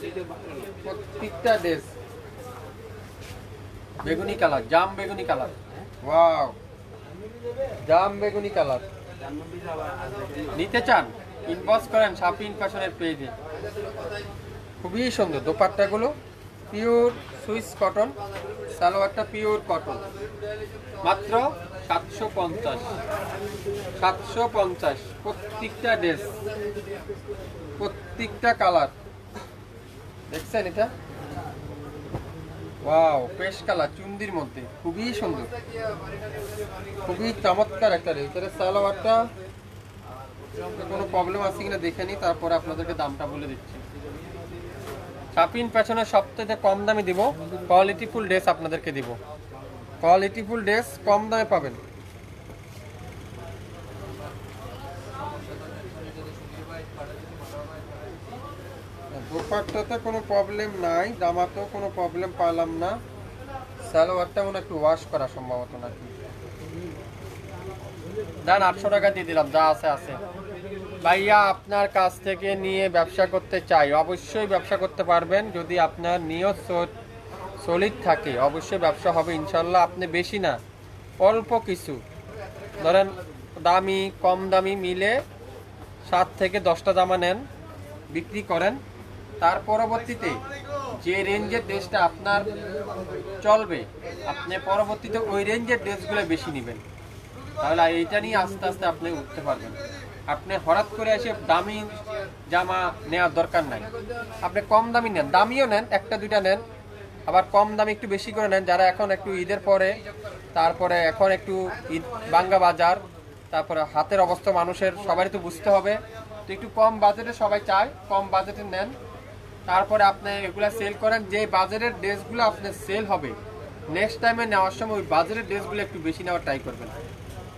প্রত্যেকটা ড্রেস বেগুনি কালার, জাম বেগুনি কালার। ওয়াও, জাম বেগুনি কালার। নিতে চান ইনবক্স করেন শপিং ফ্যাশনের পেজে। খুবই সুন্দর দোপাট্টাগুলো, পিওর সুইস কটন, সালোয়ারটা পিওর কটন, মাত্র 750, 750। প্রত্যেকটা ড্রেস, প্রত্যেকটা কালার দেখছেন এটা? ওয়াও, পেশ কালার চুন্দির মধ্যে, খুবই সুন্দর, খুবই চমৎকার একটা ড্রেস। এর সালোয়ারটা কোনো প্রবলেম আছে কিনা দেখে নিই, তারপরে আপনাদেরকে দামটা বলে দিচ্ছি। শাপিন ফ্যাশনের সবথেকে কম দামে দিব, কোয়ালিটিফুল ড্রেস আপনাদেরকে দিব। কোয়ালিটিফুল ড্রেস কম দামে পাবেন। দোপাট্টাতে কোনো প্রবলেম নাই, জামাতেও কোনো প্রবলেম পাইলাম না। সালোয়ারটা মনে একটু ওয়াশ করা সম্ভবত নাকি। দেন 800 টাকা দিয়ে দিলাম, যা আছে আছে। ভাইয়া আপনার কাছ থেকে নিয়ে ব্যবসা করতে চাই, অবশ্যই ব্যবসা করতে পারবেন যদি আপনার নিয়ত সলিড থাকে, অবশ্যই ব্যবসা হবে ইনশাল্লাহ। আপনি বেশি না, অল্প কিছু ধরেন দামি কম দামি মিলে 7 থেকে 10টা জামা নেন, বিক্রি করেন। তার পরবর্তীতে যে রেঞ্জের ড্রেসটা আপনার চলবে, আপনি পরবর্তীতে ওই রেঞ্জের ড্রেসগুলো বেশি নেবেন। তাহলে এইটা নিয়ে আস্তে আস্তে আপনি উঠতে পারবেন। আপনি হঠাৎ করে এসে দামি জামা নেওয়ার দরকার নাই, আপনি কম দামি নেন, দামিও নেন, একটা দুইটা নেন, আবার কম দামি একটু বেশি করে নেন। যারা এখন একটু ঈদের পরে, তারপরে এখন একটু ঈদ বাঙ্গা বাজার, তারপরে হাতের অবস্থা মানুষের সবারই তো বুঝতে হবে, তো একটু কম বাজেটে সবাই চায়, কম বাজেটে নেন। তারপরে আপনি এগুলা সেল করেন, যে বাজারের ড্রেসগুলো আপনার সেল হবে নেক্সট টাইমে নেওয়ার সময় ওই বাজারের ড্রেসগুলো একটু বেশি নেওয়ার ট্রাই করবেন।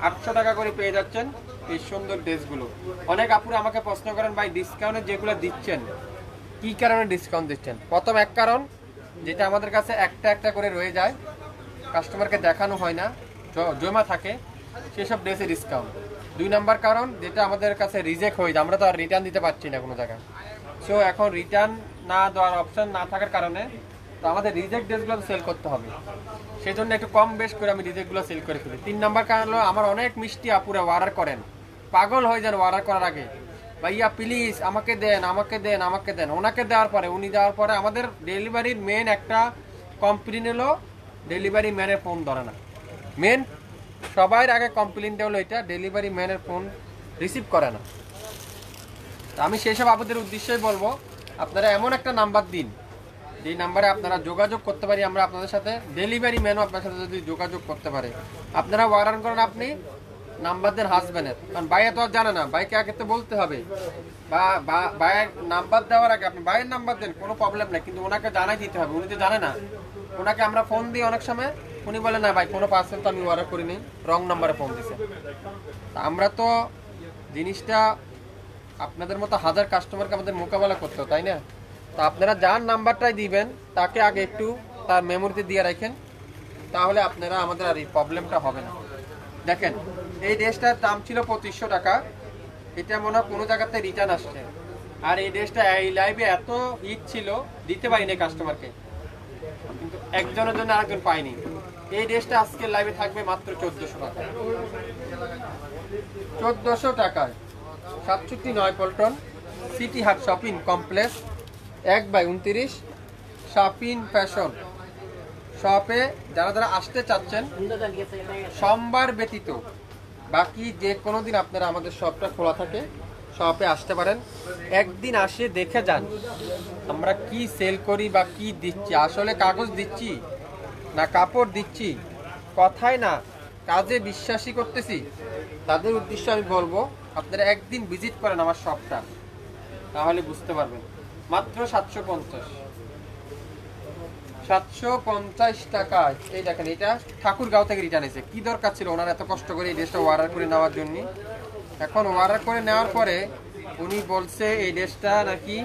800 টাকা করে পেয়ে যাচ্ছেন এই সুন্দর ড্রেসগুলো। অনেক আপুরা আমাকে প্রশ্ন করেন, ভাই ডিসকাউন্টে যেগুলো দিচ্ছেন কি কারণে ডিসকাউন্ট দিচ্ছেন? প্রথম এক কারণ, যেটা আমাদের কাছে একটা একটা করে রয়ে যায়, কাস্টমারকে দেখানো হয় না, জমা থাকে, সেসব ড্রেসে ডিসকাউন্ট। 2 নাম্বার কারণ, যেটা আমাদের কাছে রিজেক্ট হয়ে যায়, আমরা তো আর রিটার্ন দিতে পারছি না কোনো জায়গায়। সো এখন রিটার্ন না দেওয়ার অপশন না থাকার কারণে তো আমাদের রিজেক্ট ড্রেসগুলো সেল করতে হবে, সেই জন্য একটু কম বেশ করে আমি রিজেক্টগুলো সেল করে ফেলি। 3 নাম্বার কারণ হলো, আমার অনেক মিষ্টি আপুরা অর্ডার করেন, পাগল হয়ে যান অর্ডার করার আগে, ভাইয়া প্লিজ আমাকে দেন, আমাকে দেন, আমাকে দেন। ওনাকে দেওয়ার পরে, উনি দেওয়ার পরে আমাদের ডেলিভারির মেন একটা কমপ্লেন হলো ডেলিভারি ম্যানের ফোন ধরে না। মেন সবার আগে কমপ্লেনটা হলো এটা, ডেলিভারি ম্যানের ফোন রিসিভ করে না। আমি সেই সব আপনাদের উদ্দেশ্যেই বলবো, আপনারা এমন একটা নাম্বার দিন যেই নাম্বারে আপনারা যোগাযোগ করতে পারি আমরা আপনাদের সাথে, ডেলিভারি ম্যানও আপনার সাথে যদি যোগাযোগ করতে পারে। আপনারা অর্ডার করেন, আপনি নাম্বার দেন হাজব্যান্ডের, কারণ ভাইয়া তো আর জানে না, ভাইকে আগে তো বলতে হবে, বা ভাইয়ের নাম্বার দেওয়ার আগে আপনি ভাইয়ের নাম্বার দেন, কোনো প্রবলেম নেই, কিন্তু ওনাকে জানাই দিতে হবে, উনি তো জানে না। ওনাকে আমরা ফোন দিই অনেক সময়, উনি বলে না ভাই কোনো পার্সেল তো আমি অর্ডার করিনি, রং নাম্বারে ফোন দিছে। তা আমরা তো জিনিসটা আপনাদের মতো হাজার কাস্টমারকে আমাদের মোকাবেলা করতে হবে, তাই না? তো আপনারা যার নাম্বারটাই দিবেন তাকে আগে একটু তার মেমোরিতে দিয়ে রাখেন, তাহলে আপনারা আমাদের আর এই প্রবলেমটা হবে না। দেখেন এই ড্রেসটার দাম ছিল 2500 টাকা, এটা মনে হয় কোনো জায়গাতে রিটার্ন আসছে। আর এই ড্রেসটা এই লাইভে এত হিট ছিল, দিতে পারি না কাস্টমারকে। কিন্তু একজনের জন্য আরেকজন পাইনি। এই ড্রেসটা আজকের লাইভে থাকবে মাত্র 1400 টাকা। 1400 টাকায় 67 পল্টন সিটি হাট শপিং কমপ্লেক্স 1/29 শপিং ফ্যাশন শপে যারা যারা আসতে চাচ্ছেন সোমবার ব্যতীত বাকি যে কোনো দিন আপনারা আমাদের শপটা খোলা থাকে, শপে আসতে পারেন। একদিন আসে দেখে যান আমরা কি সেল করি বা কি দিচ্ছি, আসলে কাগজ দিচ্ছি না কাপড় দিচ্ছি, কথায় না কাজে বিশ্বাসী করতেছি। তাদের উদ্দেশ্যে আমি বলবো আপনারা একদিন ভিজিট করেন আমার শপটা, তাহলে বুঝতে পারবেন। মাত্র 750 টাকায় এই দেখেন, এটা ঠাকুরগাঁও থেকে রিটার্ন এসে। কি দরকার ছিল ওনার এত কষ্ট করে এই ড্রেসটা অর্ডার করে নেওয়ার জন্য? এখন অর্ডার করে নেওয়ার পরে উনি বলছে এই ড্রেসটা নাকি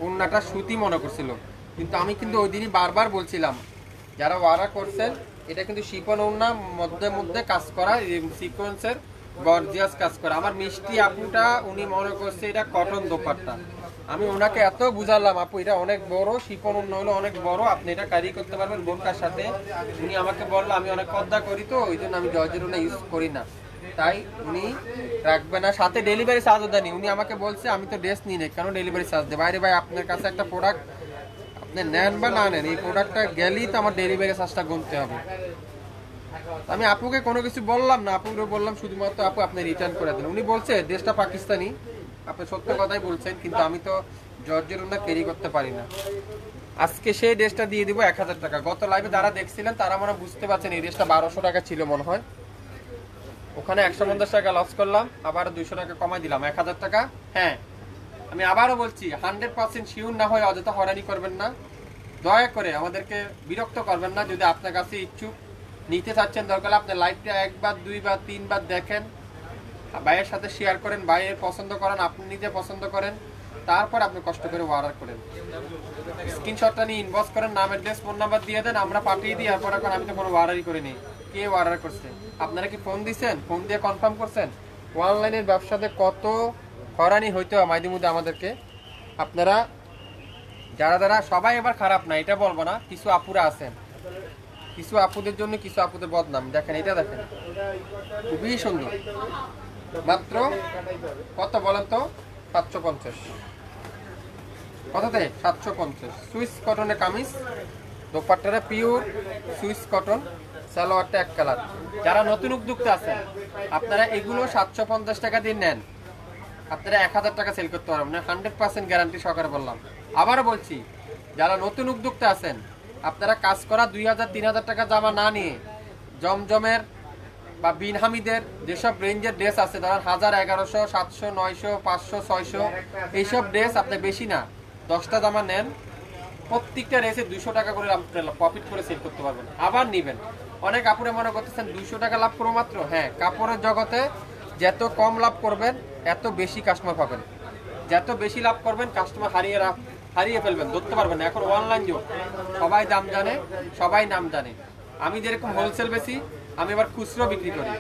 ওনাটা সুতি মনে করছিল, কিন্তু আমি কিন্তু ওই দিনই বারবার বলছিলাম যারা অর্ডার করছেন এটা কিন্তু শিপন ওড়না মধ্যে মধ্যে কাজ করা, সিকোয়েন্সের গর্জিয়াস কাজ করা। আমার মিষ্টি আপুটা উনি মনে করছে এটা কটন দোপাট্টা। আমি ওনাকে এত বুঝালাম আপু এটা অনেক বড়, শিপন ওড়না হলো অনেক বড়, আপনি এটা ক্যারি করতে পারবেন বোরকার সাথে। উনি আমাকে বললো আমি অনেক পর্দা করি তো ওই জন্য আমি জর্জের ওড়না ইউজ করি না, তাই উনি রাখবে না, সাথে ডেলিভারি চার্জও দেয়নি। উনি আমাকে বলছে আমি তো ড্রেস নিই না, কেন ডেলিভারি চার্জ দেবো? আরে ভাই আপনার কাছে একটা প্রোডাক্ট আপনি নেন বা না নেন, এই প্রোডাক্টটা গেলেই তো আমার ডেলিভারি চার্জটা গুনতে হবে। আমি আপুকে কোনো কিছু বললাম না, আপুকে বললাম শুধুমাত্র আপু আপনি রিটার্ন করে দেন। উনি বলছে ড্রেসটা পাকিস্তানি, আপনি সত্য কথাই বলছেন, কিন্তু আমি তো জর্জের ওড়না ক্যারি করতে পারি না। আজকে সেই ড্রেসটা দিয়ে দিব 1000 টাকা। গত লাইভে যারা দেখছিলেন তারা মনে বুঝতে পারছেন এই ড্রেসটা 1200 টাকা ছিল মনে হয়, ওখানে 150 টাকা লস করলাম, আবার 200 টাকা কমাই দিলাম 1000 টাকা। হ্যাঁ আমি আবারও বলছি 100% শিওর না হয় অযথা হয়রানি করবেন না, দয়া করে আমাদেরকে বিরক্ত করবেন না। যদি আপনার কাছে ইচ্ছুক নিতে চাচ্ছেন, দরকার আপনার লাইভটা একবার দুইবার তিনবার দেখেন, ভাইয়ের সাথে শেয়ার করেন, ভাইয়ের পছন্দ করেন, আপনি নিজে পছন্দ করেন, তারপর আপনি কষ্ট করে অর্ডার করেন। স্ক্রিনশটটা নিয়ে ইনবক্স করেন, নাম অ্যাড্রেস ফোন নাম্বার দিয়ে দেন, আমরা পাঠিয়ে দিই। এরপর এখন আমি তো কোনো অর্ডারই করিনি, কে অর্ডার করছে? আপনারা কি ফোন দিচ্ছেন? ফোন দিয়ে কনফার্ম করছেন? অনলাইনের ব্যবসাতে কত হয়রানি হইতে হয় মাঝে মধ্যে আমাদেরকে। আপনারা যারা যারা সবাই এবার খারাপ না এটা বলবো না, কিছু আপুরা আছেন, কিছু আপুদের জন্য কিছু আপুদের বদনাম। দেখেন এটা দেখেন খুবই সুন্দর, মাত্র কত বলেন তো? 750। কততে? 750। সুইস কটনের কামিজ, দোপাট্টাটা পিওর সুইস কটন, সালোয়ারটা এক কালার। যারা নতুন উদ্যোক্তা আছেন আপনারা এগুলো 750 টাকা দিয়ে নেন, আপনারা 1000 টাকা সেল করতে পারবেন না, 100% গ্যারান্টি সহকারে বললাম। আবারও বলছি যারা নতুন উদ্যোক্তা আছেন আপনারা কাজ করা 2000-3000 টাকা জামা না নিয়ে জমজমের বা বিন হামিদের যেসব রেঞ্জের ড্রেস আছে, ধরেন 1000, 1100, 700, 900, 500, 600 এইসব ড্রেস আপনি বেশি না 10টা জামা নেন, প্রত্যেকটা ড্রেসে 200 টাকা করে প্রফিট করে সেল করতে পারবেন, আবার নিবেন। অনেক আপুরে মনে করতেছেন 200 টাকা লাভ করবো মাত্র। হ্যাঁ, কাপড়ের জগতে যত কম লাভ করবেন এত বেশি কাস্টমার পাবেন, যত বেশি লাভ করবেন কাস্টমার হারিয়ে ফেলবেন, ধরতে পারবেন না। এখন অনলাইন যুগ, সবাই দাম জানে, সবাই নাম জানে। আমি যেরকম হোলসেল বেশি, আমি আবার খুচরো বিক্রি করি।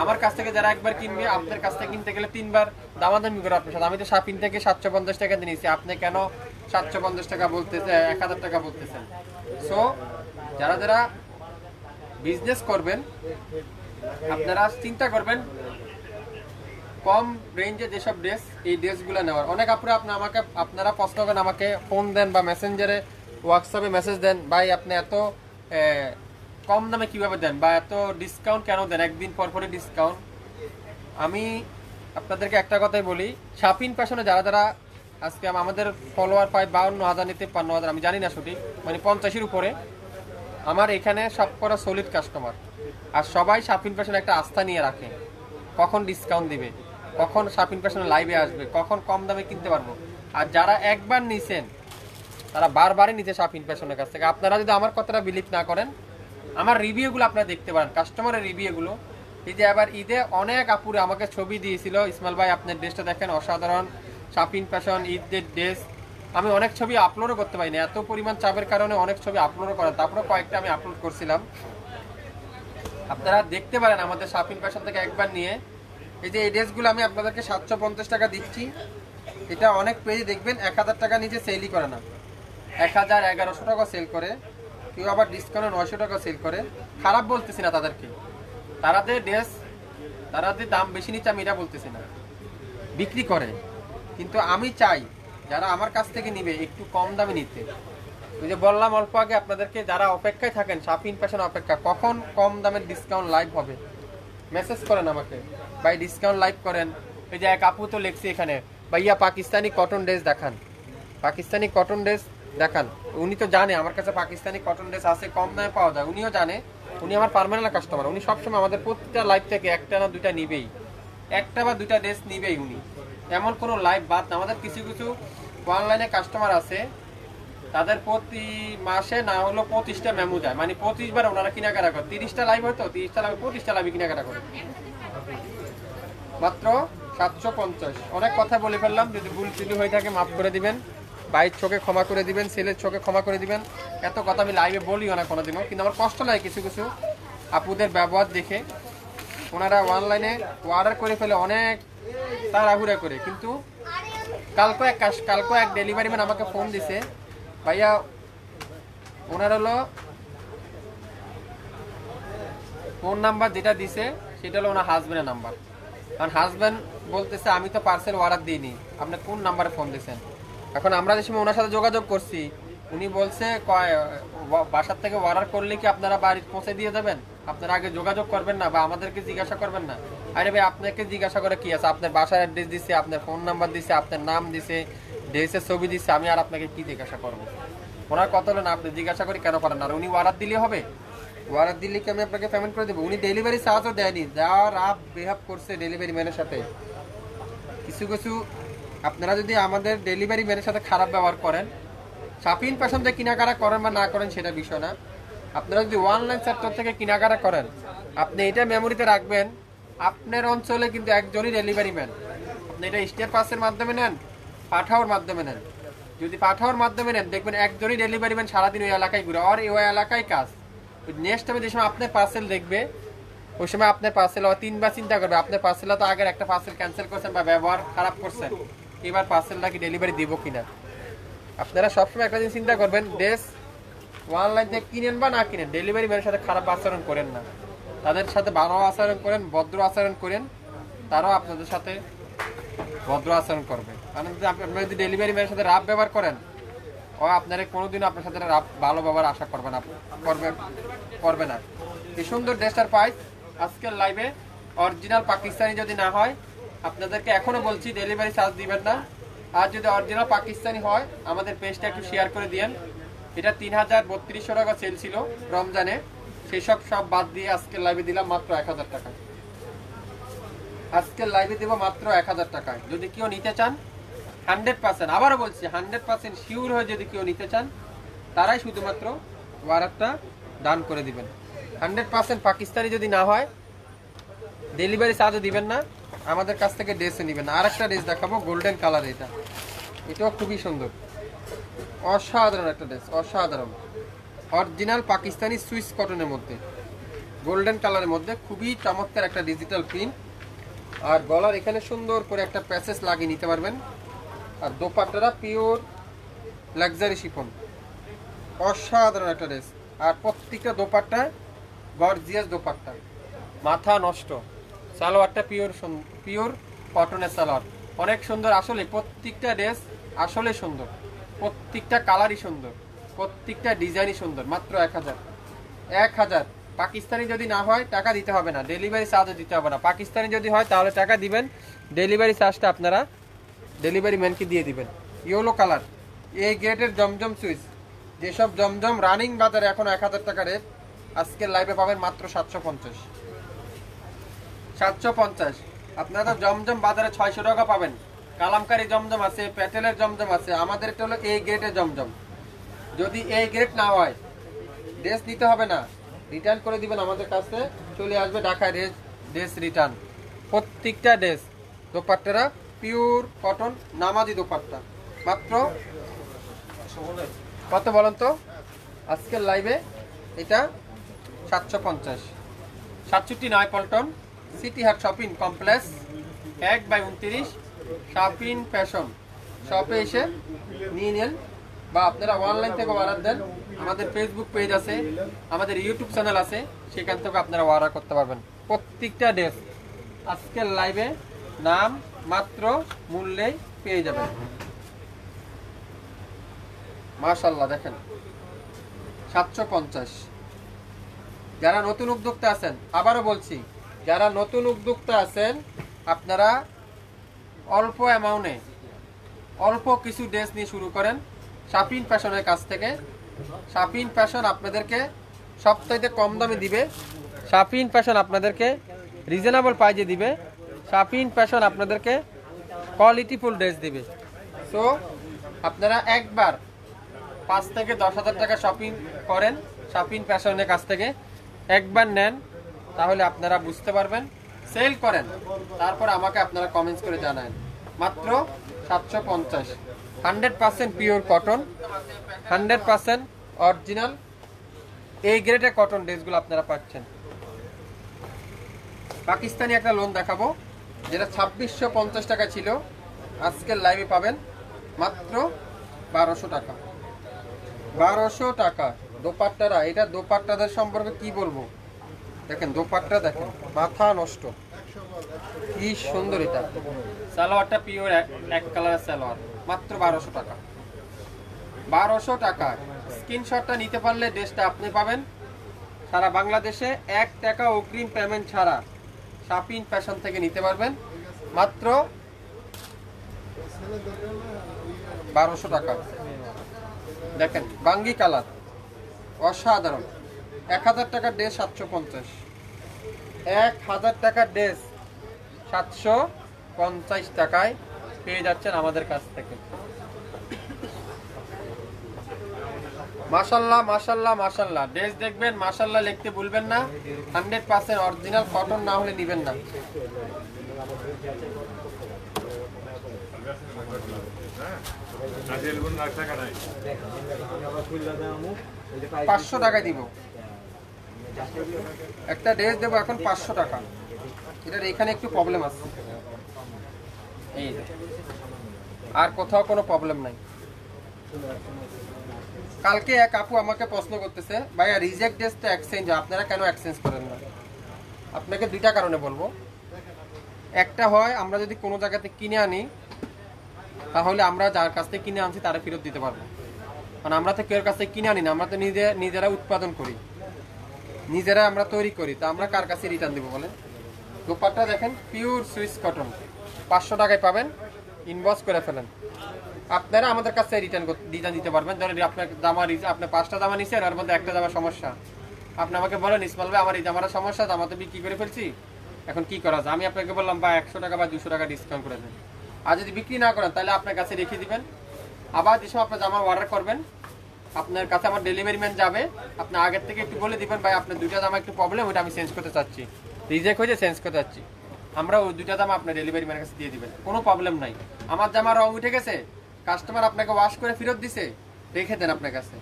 আমার কাছ থেকে যারা একবার কিনবে আপনার কাছ থেকে কিনতে গেলে 3বার দামাদামি করে আপনার সাথে। আমি তো শাপিং থেকে 750 টাকা দিয়েছি, আপনি কেন 750 টাকা বলতেছে, 1000 টাকা বলতেছেন? সো যারা যারা বিজনেস করবেন আপনারা চিন্তা করবেন কম রেঞ্জে যেসব ড্রেস, এই ড্রেসগুলো নেওয়ার। অনেক আপুরা আপনারা প্রশ্ন করেন, আমাকে ফোন দেন বা মেসেঞ্জারে হোয়াটসঅ্যাপে মেসেজ দেন, ভাই আপনি এত কম দামে কিভাবে দেন বা এত ডিসকাউন্ট কেন দেন, একদিন পর পরে ডিসকাউন্ট। আমি আপনাদেরকে একটা কথাই বলি, শাপিং ফ্যাশনে যারা যারা আজকে আমাদের ফলোয়ার পায় 52,000 নিতে 53,000, আমি জানি না সঠিক, মানে 50-এর উপরে। আমার এখানে সব করা সলিড কাস্টমার, আর সবাই শাপিং ফ্যাশনে একটা আস্থা নিয়ে রাখে, কখন ডিসকাউন্ট দিবে, কখন শাপিং ফ্যাশনে লাইভে আসবে, কখন কম দামে কিনতে পারবো। আর যারা একবার নিছেন তারা বারবারই নিতে শাপিং ফ্যাশনের কাছ থেকে। আপনারা যদি আমার কথাটা বিলিভ না করেন, আমার রিভিউগুলো আপনারা দেখতে পারেন, কাস্টমারের রিভিউগুলো। এই যে আবার ঈদে অনেক আপুরে আমাকে ছবি দিয়েছিল, ইসমাইল ভাই আপনার ড্রেসটা দেখেন অসাধারণ, শাপিং ফ্যাশন ঈদের ড্রেস। আমি অনেক ছবি আপলোডও করতে পারি না, এত পরিমাণ চাপের কারণে অনেক ছবি আপলোডও করা, তারপরে কয়েকটা আমি আপলোড করছিলাম। আপনারা দেখতে পারেন আমাদের শাপিং ফ্যাশন থেকে একবার নিয়ে। এই যে এই ড্রেসগুলো আমি আপনাদেরকে 750 টাকা দিচ্ছি, এটা অনেক পেজে দেখবেন 1000 টাকা নিচে সেলই করে না। 1000 1100 টাকা সেল করে, কেউ আবার ডিসকাউন্টে 900 টাকা সেল করে। খারাপ বলতেছি না তাদেরকে, তারাদের দাম বেশি নিচ্ছে আমি এটা বলতেছি না, বিক্রি করে। কিন্তু আমি চাই যারা আমার কাছ থেকে নিবে একটু কম দামে নিতে। ওই যে বললাম অল্প আগে আপনাদেরকে, যারা অপেক্ষায় থাকেন শাপিন ফ্যাশন অপেক্ষা, কখন কম দামের ডিসকাউন্ট লাইভ হবে মেসেজ করেন আমাকে, ভাই ডিসকাউন্ট লাইভ করেন। এই যে এক আপু তো লিখছি এখানে, ভাইয়া পাকিস্তানি কটন ড্রেস দেখান, পাকিস্তানি কটন ড্রেস দেখান। উনি তো জানে আমার কাছে পাকিস্তানি কটন ড্রেস আছে, কম দামে পাওয়া যায়, উনিও জানে। উনি আমার পার্মানেন্ট কাস্টমার, উনি সবসময় আমাদের প্রত্যেকটা লাইভ থেকে একটা না দুইটা নিবেই, একটা বা দুইটা ড্রেস নিবেই উনি। এমন কোনো লাইভ বাদ না। আমাদের কিছু কিছু অনলাইনে কাস্টমার আছে, তাদের প্রতি মাসে না হলো 25টা মেমো যায়, মানে 25 বার ওনারা কেনাকাটা করে। 30টা লাইভ হয়তো 30টা লাইভ 25টা লাইভ কেনাকাটা করে। মাত্র 750। অনেক কথা বলে ফেললাম, যদি ভুল ত্রুটি হয়ে থাকে মাফ করে দিবেন, ভাইয়ের চোখে ক্ষমা করে দিবেন, ছেলের চোখে ক্ষমা করে দিবেন। এত কথা আমি লাইভে বলিও না কোনোদিনও, কিন্তু আমার কষ্ট লাগে কিছু কিছু আপুদের ব্যবহার দেখে। ওনারা অনলাইনে অর্ডার করে ফেলে অনেক তাড়াহুড়া করে, কিন্তু কালকে এক ডেলিভারি ম্যান আমাকে ফোন দিছে, ভাইয়া ওনার হলো ফোন নাম্বার যেটা দিছে সেটা হলো ওনার হাজব্যান্ডের নাম্বার। কারণ হাজব্যান্ড বলতেছে আমি তো পার্সেল অর্ডার দিইনি, আপনি কোন নাম্বারে ফোন দিয়েছেন। এখন আমরা যে সময় ওনার সাথে যোগাযোগ করছি, উনি বলছে বাসার থেকে অর্ডার করলে কি আপনারা বাড়ি পৌঁছে দিয়ে দেবেন, আপনারা আগে যোগাযোগ করবেন না বা আমাদেরকে জিজ্ঞাসা করবেন না। আরে ভাই আপনাকে জিজ্ঞাসা করে কি আছে, আপনার বাসার অ্যাড্রেস দিছে, আপনার ফোন নাম্বার দিছে, আপনার নাম দিছে, ড্রেসের ছবি দিছে, আমি আর আপনাকে কি জিজ্ঞাসা করবো। ওনার কথা হলো না আপনি জিজ্ঞাসা করি কেন করেন না, আর উনি অর্ডার দিলে হবে, অর্ডার দিলে কি আমি আপনাকে পেমেন্ট করে দেবো। উনি ডেলিভারি চার্জও দেয়নি, যাওয়ার আপ বিহেভ করছে ডেলিভারি ম্যানের সাথে। কিছু কিছু আপনারা যদি আমাদের ডেলিভারি ম্যানের সাথে খারাপ ব্যবহার করেন, শাপিন ফ্যাশন থেকে কেনাকাটা করেন বা না করেন সেটা বিষয় না, আপনারা যদি অনলাইন সেক্টর থেকে কেনাকাটা করেন, আপনি এটা মেমোরিতে রাখবেন, আপনার অঞ্চলে কিন্তু একজনই ডেলিভারি ম্যান। আপনি এটা স্টেট পাসের মাধ্যমে নেন, পাঠাওয়ার মাধ্যমে নেন, যদি পাঠাওয়ার মাধ্যমে নেন দেখবেন একজনই ডেলিভারি ম্যান সারাদিন ওই এলাকায় ঘুরে, আর ওই এলাকায় কাজ। নেক্সট টাইমে যে সময় আপনার পার্সেল দেখবে, ওই সময় আপনার পার্সেল 3বার চিন্তা করবে, আপনার পার্সেল তো আগের একটা পার্সেল ক্যান্সেল করছেন বা ব্যবহার খারাপ করছেন, এবার পার্সেলটা কি ডেলিভারি দিব কিনা। আপনারা সবসময় একটা জিনিস চিন্তা করবেন, ড্রেস অনলাইন থেকে কিনেন বা না কিনেন, ডেলিভারি ম্যানের সাথে খারাপ আচরণ করেন না, তাদের সাথে ভালো আচরণ করেন, ভদ্র আচরণ করেন, তারাও আপনাদের সাথে ভদ্র আচরণ করবে। কারণ যদি আপনারা যদি ডেলিভারি ম্যানের সাথে রাফ ব্যবহার করেন, ও আপনারা কোনোদিনও আপনার সাথে রাফ ভালো ব্যবহার আশা করবে না, করবে না। এই সুন্দর ড্রেসটার প্রাইস আজকের লাইভে অরিজিনাল পাকিস্তানি যদি না হয়, আপনাদেরকে এখনো বলছি ডেলিভারি চার্জ দিবেন না। আর যদি অরিজিনাল পাকিস্তানি হয় আমাদের পেজটা একটু শেয়ার করে দিয়েন। এটা 3300 টাকা সেল ছিল রমজানে, সেই সব বাদ দিয়ে আজকের লাইভে দিলাম মাত্র 1000 টাকা। আজকের লাইভে দেব মাত্র 1000 টাকায়। যদি কেউ নিতে চান 100%, আবারও বলছি 100% শিওর হয়ে যদি কেউ নিতে চান, তারাই শুধুমাত্র অর্ডারটা ডান করে দিবেন। 100% পাকিস্তানি যদি না হয় ডেলিভারি চার্জও দিবেন না, আমাদের কাছ থেকে ড্রেসও নেবেন না। আর একটা ড্রেস দেখাবো গোল্ডেন কালার, এটাও খুবই সুন্দর, অসাধারণ একটা ড্রেস, অসাধারণ অরিজিনাল পাকিস্তানি সুইস কটনের মধ্যে, গোল্ডেন কালারের মধ্যে খুবই চমৎকার একটা ডিজিটাল প্রিন্ট। আর গলার এখানে সুন্দর করে একটা প্যাসেজ লাগিয়ে নিতে পারবেন। আর দোপাট্টাটা পিওর লাক্সারি শিফন, অসাধারণ একটা ড্রেস। আর প্রত্যেকটা দোপাট্টা গর্জিয়াস দোপাট্টা, মাথা নষ্ট। সালোয়ারটা পিওর কটনের সালোয়ার, অনেক সুন্দর। আসলে প্রত্যেকটা ড্রেস আসলে সুন্দর, প্রত্যেকটা কালারই সুন্দর, প্রত্যেকটা ডিজাইনই সুন্দর। মাত্র 1000। পাকিস্তানি যদি না হয় টাকা দিতে হবে না, ডেলিভারি চার্জও দিতে হবে না। পাকিস্তানি যদি হয় তাহলে টাকা দিবেন, ডেলিভারি চার্জটা আপনারা ডেলিভারি ম্যানকে দিয়ে দিবেন। ইয়েলো কালার, এই গ্রেডের জমজম সুইচ, যেসব জমজম রানিং বাজারে এখন 1000 টাকা রেট, আজকের লাইভে পাবেন মাত্র 750। আপনারা তো জমজম বাজারে 600 টাকা পাবেন। কালামকারী জমজম আছে, প্যাটেলের জমজম আছে, আমাদের এটা হলো এই গ্রেডের জমজম। যদি এই গ্রেড না হয় ড্রেস নিতে হবে না, রিটার্ন করে দিবেন আমাদের কাছে, চলে আসবে ঢাকায় ড্রেস রিটার্ন। প্রত্যেকটা ড্রেস দোপাট্টারা পিওর কটন নামাজি দোপাট্টা। মাত্র কত বলেন তো আজকের লাইভে? এটা 750। 67 পল্টন সিটি হাট শপিং কমপ্লেক্স 1/29 শাপিন ফ্যাশন শপে এসে নিয়ে নেন। বা আপনারা অনলাইন থেকে অর্ডার দেন, আমাদের ফেসবুক পেজ আছে, আমাদের ইউটিউব চ্যানেল আছে, সেখান থেকে আপনারা অর্ডার করতে পারবেন। প্রত্যেকটা ড্রেস আজকের লাইভে নাম মাত্র মূল্যেই পেয়ে যাবেন। মাশাআল্লাহ দেখেন 750। যারা নতুন উদ্যোক্তা আছেন, আবারও বলছি, যারা নতুন উদ্যোক্তা আছেন আপনারা অল্প অ্যামাউন্টে অল্প কিছু ড্রেস নিয়ে শুরু করেন শাফিন ফ্যাশনের কাছ থেকে। শাফিন ফ্যাশন আপনাদেরকে সবচাইতে কম দামে দিবে, শাফিন ফ্যাশন আপনাদেরকে রিজনেবল প্রাইজে দিবে, শাফিন ফ্যাশন আপনাদেরকে কোয়ালিটিফুল ড্রেস দিবে। সো আপনারা একবার 5 থেকে 10,000 টাকা শপিং করেন শাফিন ফ্যাশনের কাছ থেকে, একবার নেন, তাহলে আপনারা বুঝতে পারবেন। সেল করেন, তারপর আমাকে আপনারা কমেন্টস করে জানান। মাত্র 750, 100% পিওর কটন, 100% অরিজিনাল এই গ্রেডের কটন ড্রেসগুলো আপনারা পাচ্ছেন। পাকিস্তানি একটা লোন দেখাবো, যেটা 2650 টাকা ছিল, আজকের লাইভে পাবেন মাত্র 1200 টাকা। 1200 টাকা দোপাট্টারা। এটা দোপাট্টাদের সম্পর্কে কি বলবো, দেখেন দোপাট্টা দেখেন, মাথা নষ্ট, কি সুন্দর। এটা সালোয়ারটা পিওর এক কালারের সালোয়ার, মাত্র 1200 টাকা। 1200 টাকা স্ক্রিনশটটা নিতে পারলে ড্রেসটা আপনি পাবেন সারা বাংলাদেশে 1 টাকা অগ্রিম পেমেন্ট ছাড়া শাফিন ফ্যাশন থেকে নিতে পারবেন মাত্র 1200 টাকা। দেখেন বাঙ্গি কালার, অসাধারণ। 1000 টাকার ড্রেস 750, 1000 টাকার ড্রেস 750 টাকায় পেয়ে যাচ্ছেন আমাদের কাছ থেকে। মাশাআল্লাহ মাশাআল্লাহ মাশাআল্লাহ। ড্রেস দেখবেন, মাশাআল্লাহ লিখতে ভুলবেন না। 100% অরিজিনাল কটন না হলে নেবেন না। 500 টাকা দিব, একটা ড্রেস দেবো এখন 500 টাকা। এটার এখানে একটু প্রবলেম আছে, এই আর কোথাও কোনো প্রবলেম নাই। কালকে এক আপু আমাকে প্রশ্ন করতেছে, ভাইয়া রিজেক্ট ড্রেস তো এক্সচেঞ্জ, আপনারা কেন এক্সচেঞ্জ করেন না? আপনাকে দুইটা কারণে বলবো। একটা হয় আমরা যদি কোনো জায়গাতে কিনে আনি, তাহলে আমরা যার কাছ থেকে কিনে আনছি তারা ফেরত দিতে পারবো, কারণ আমরা তো কেউ কাছ থেকে কিনে আনি না, আমরা তো নিজেরা উৎপাদন করি, নিজেরা আমরা তৈরি করি, তো আমরা কার কাছে রিটার্ন দেবো বলেন? দোপাট্টা দেখেন পিওর সুইস কটন, 500 টাকায় পাবেন, ইনবক্স করে ফেলেন। আপনারা আমাদের কাছে রিটার্ন দিতে পারবেন। ধরেন আপনার জামা আপনি 5টা জামা নিচ্ছেন, এর মধ্যে একটা জামা সমস্যা, আপনি আমাকে বলেন ইসমাইল ভাই আমার এই জামাটা সমস্যা, জামা তো বিক্রি করে ফেলছি, এখন কি করা যায়? আমি আপনাকে বললাম বা 100 টাকা বা 200 টাকা ডিসকাউন্ট করে দেন। আর যদি বিক্রি না করেন তাহলে আপনার কাছে রেখে দিবেন। আবার যেসব আপনার জামা অর্ডার করবেন, আপনার কাছে আমার ডেলিভারি ম্যান যাবে, আপনি আগের থেকে একটু বলে দিবেন ভাই আপনার 2টা জামা একটু প্রবলেম, ওইটা আমি চেঞ্জ করতে চাচ্ছি, রিজেক্ট হয়েছে চেঞ্জ করতে চাচ্ছি, আমরা ওই 2টা জামা আপনার ডেলিভারি ম্যানের কাছে দিয়ে দিবেন, কোনো প্রবলেম নাই। আমার জামা রং উঠে গেছে, কাস্টমার আপনাকে ওয়াশ করে ফেরত দিছে, রেখে দেন আপনার কাছে,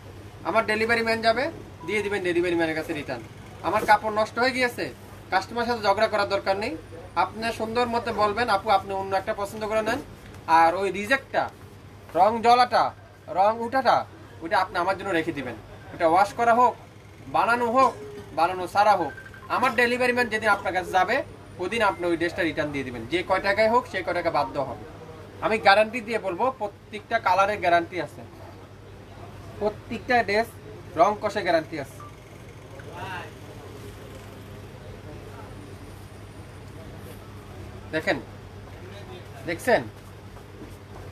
আমার ডেলিভারি ম্যান যাবে, দিয়ে দিবেন ডেলিভারি ম্যানের কাছে রিটার্ন। আমার কাপড় নষ্ট হয়ে গিয়েছে, কাস্টমারের সাথে ঝগড়া করার দরকার নেই, আপনি সুন্দর মতো বলবেন আপু আপনি অন্য একটা পছন্দ করে নেন, আর ওই রিজেক্টটা, রং জ্বলাটা, রং উঠাটা, ওইটা আপনি আমার জন্য রেখে দিবেন। ওটা ওয়াশ করা হোক, বানানো সারা হোক, আমার ডেলিভারি ম্যান যেদিন আপনার কাছে যাবে ওদিন আপনি ওই ড্রেসটা রিটার্ন দিয়ে দিবেন, যে কয় টাকায় হোক সেই কয় টাকা বাদ দেওয়া হবে। আমি গ্যারান্টি দিয়ে বলবো, প্রত্যেকটা কালারের গ্যারান্টি আছে, প্রত্যেকটা ড্রেস রং কষে গ্যারান্টি আছে। দেখেন, দেখছেন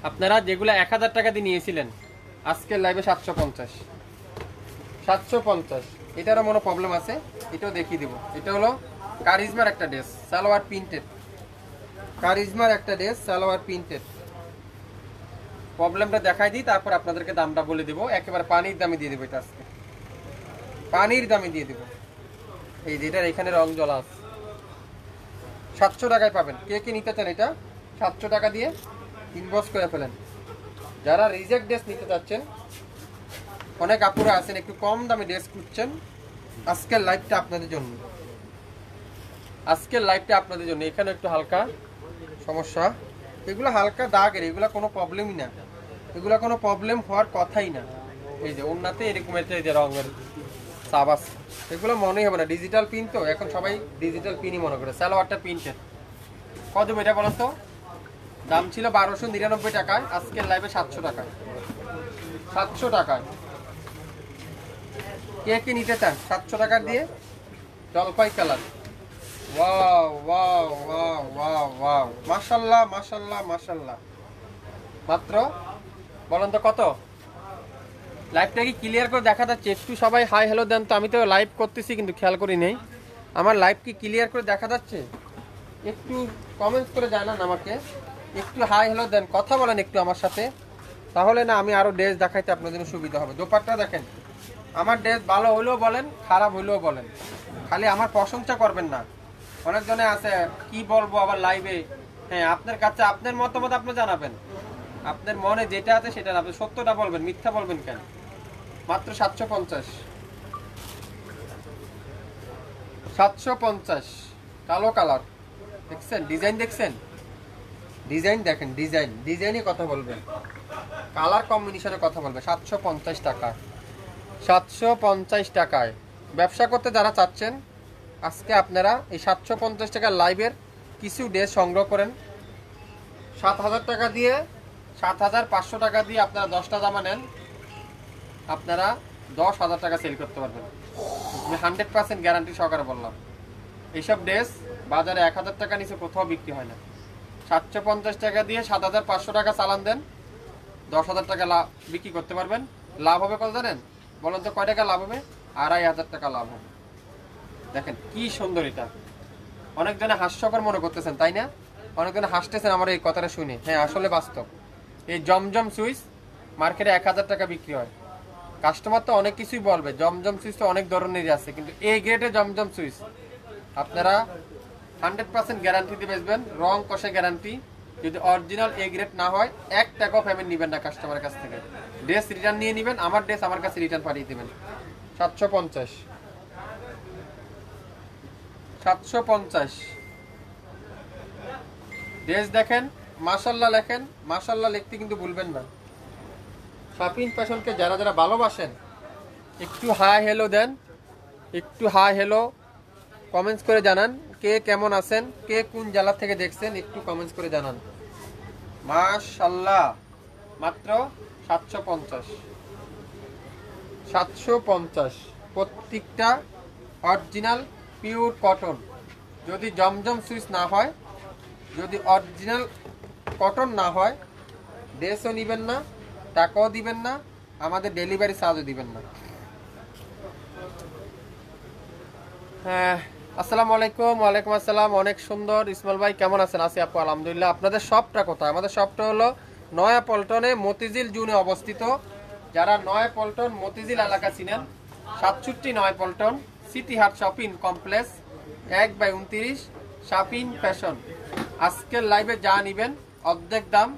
আপনারা যেগুলো 1000 টাকা দিয়ে নিয়েছিলেন, আজকের লাইভে 750। এটারও মনে প্রবলেম আছে, এটাও দেখিয়ে দিব। এটা হলো কারিজমার একটা ড্রেস, সালোয়ার প্রিন্টেড, কারিজমার একটা ড্রেস সালোয়ার প্রিন্টেড। প্রবলেমটা দেখাই দিই, তারপর আপনাদেরকে দামটা বলে দিব। একেবারে পানির দামে দিয়ে দেবো, এটা আজকে পানির দামে দিয়ে দেবো। এই যে এটার এখানে রং জ্বলা আছে, 700 টাকায় পাবেন। কে কে নিতে চান এটা 700 টাকা দিয়ে ইনবক্স করে ফেলেন। যারা রিজেক্ট ড্রেস নিতে চাচ্ছেন, অনেক আপুরা আছেন একটু কম দামে ড্রেস খুঁজছেন, আজকের লাইভটা আপনাদের জন্য, আজকের লাইভটা আপনাদের জন্য। এখানে একটু হালকা সমস্যা, এগুলো হালকা দাগের, এগুলো কোনো প্রবলেমই না, এগুলো কোনো প্রবলেম হওয়ার কথাই না। এই যে ওনাতে এরকম একটা এই যে রঙের সাবাস, এগুলো মনেই হবে না ডিজিটাল পিন, তো এখন সবাই ডিজিটাল পিনই মনে করে। সালোয়ারটা প্রিন্টেড, কত এটা বলো তো? দাম ছিল 1299 টাকায়, আজকের লাইভে 700 টাকায়। 700 টাকায় কে কে নিতে চান 700 টাকা দিয়ে? জলপাই colour, wow wow wow wow wow, মাশাআল্লাহ মাশাআল্লাহ মাশাআল্লাহ। মাত্র বলেন তো কত? লাইভটা কি ক্লিয়ার করে দেখা যাচ্ছে? একটু সবাই হাই হ্যালো দেন তো, আমি তো লাইভ করতেছি কিন্তু খেয়াল করি নেই। আমার লাইভ কি ক্লিয়ার করে দেখা যাচ্ছে? একটু কমেন্টস করে জানান আমাকে, একটু হাই হ্যালো দেন, কথা বলেন একটু আমার সাথে, তাহলে না আমি আরো ড্রেস দেখাইতে আপনাদের জন্য সুবিধা হবে। দোপাট্টা দেখেন, আমার ড্রেস ভালো হইলেও বলেন, খারাপ হইলেও বলেন, খালি আমার প্রশংসা করবেন না। অনেকজনে আছে কি বলবো আবার লাইভে। হ্যাঁ, আপনার কাছে আপনার মতামত আপনি জানাবেন, আপনার মনে যেটা আছে সেটা, আপনি সত্যটা বলবেন, মিথ্যা বলবেন কেন? মাত্র 750, 750 কালো কালার। দেখছেন ডিজাইন, দেখছেন ডিজাইন, দেখেন ডিজাইন, ডিজাইনই কথা বলবেন, কালার কম্বিনেশনে কথা বলবে। 750 টাকা, 750 টাকায় ব্যবসা করতে যারা চাচ্ছেন, আজকে আপনারা এই 750 টাকার লাইভের কিছু ড্রেস সংগ্রহ করেন। 7000 টাকা দিয়ে, 7500 টাকা দিয়ে আপনারা 10টা জামা নেন, আপনারা 10,000 টাকা সেল করতে পারবেন। আমি 100% গ্যারান্টি সহকারে বললাম। এইসব ড্রেস বাজারে 1000 টাকা নিচে কোথাও বিক্রি হয় না। 750 টাকা দিয়ে 7500 টাকা চালান দেন, 10,000 টাকা লাভ বিক্রি করতে পারবেন। লাভ হবে কত জানেন? বলেন তো কয় টাকা লাভ হবে? 2500 টাকা লাভ হবে। দেখেন কি সুন্দর এটা। অনেকজনে হাস্যকর মনে করতেছেন তাই না? অনেকজনে হাসতেছেন আমার এই কথাটা শুনে। হ্যাঁ, আসলে বাস্তব। এই জমজম সুইচ মার্কেটে 1000 টাকা বিক্রি হয়। কাস্টমার তো অনেক কিছুই বলবে, জমজম সুইচ তো অনেক ধরনেরই আছে, কিন্তু এই গ্রেডে জমজম সুইচ আপনারা 100% গ্যারান্টি দিয়ে বেচবেন, রং কষে গ্যারান্টি। যদি অরিজিনাল এ গ্রেড না হয় 1 টাকাও পেমেন্ট নেবেন না কাস্টমারের কাছ থেকে। ড্রেস রিটার্ন নিয়ে নেবেন, আমার ড্রেস আমার কাছে রিটার্ন পাঠিয়ে দেবেন। 750, 750 ড্রেস দেখেন, মাশাআল্লাহ লেখেন, মাশাআল্লাহ লিখতে কিন্তু ভুলবেন না। শাপিন ফ্যাশনকে যারা যারা ভালোবাসেন একটু হাই হ্যালো দেন, একটু হাই হ্যালো কমেন্টস করে জানান কে কেমন আছেন, কে কোন জেলা থেকে দেখছেন, একটু কমেন্টস করে জানান। মাশাআল্লাহ, মাত্র 750, 750 প্রত্যেকটা অরিজিনাল পিওর কটন। যদি জমজম সুইচ না হয়, যদি অরিজিনাল কটন না হয়, ড্রেসও নেবেন না, টাকাও দিবেন না, আমাদের ডেলিভারি চার্জও দিবেন না। হ্যাঁ, আসসালামু আলাইকুম। ওয়ালাইকুম আসসালাম। অনেক সুন্দর ইসমাইল ভাই, কেমন আছেন? আছি আপু, আলহামদুলিল্লাহ। আপনাদের শপটা কোথায়? আমাদের শপটা হলো নয়া পল্টনে মতিঝিল জুনে অবস্থিত। যারা নয়া পল্টন মতিঝিল এলাকা চিনেন, 67 নয়া পল্টন সিটি হাট শপিং কমপ্লেক্স 1/29 শাপিন ফ্যাশন। আজকের লাইভে যা নিবেন অর্ধেক দাম।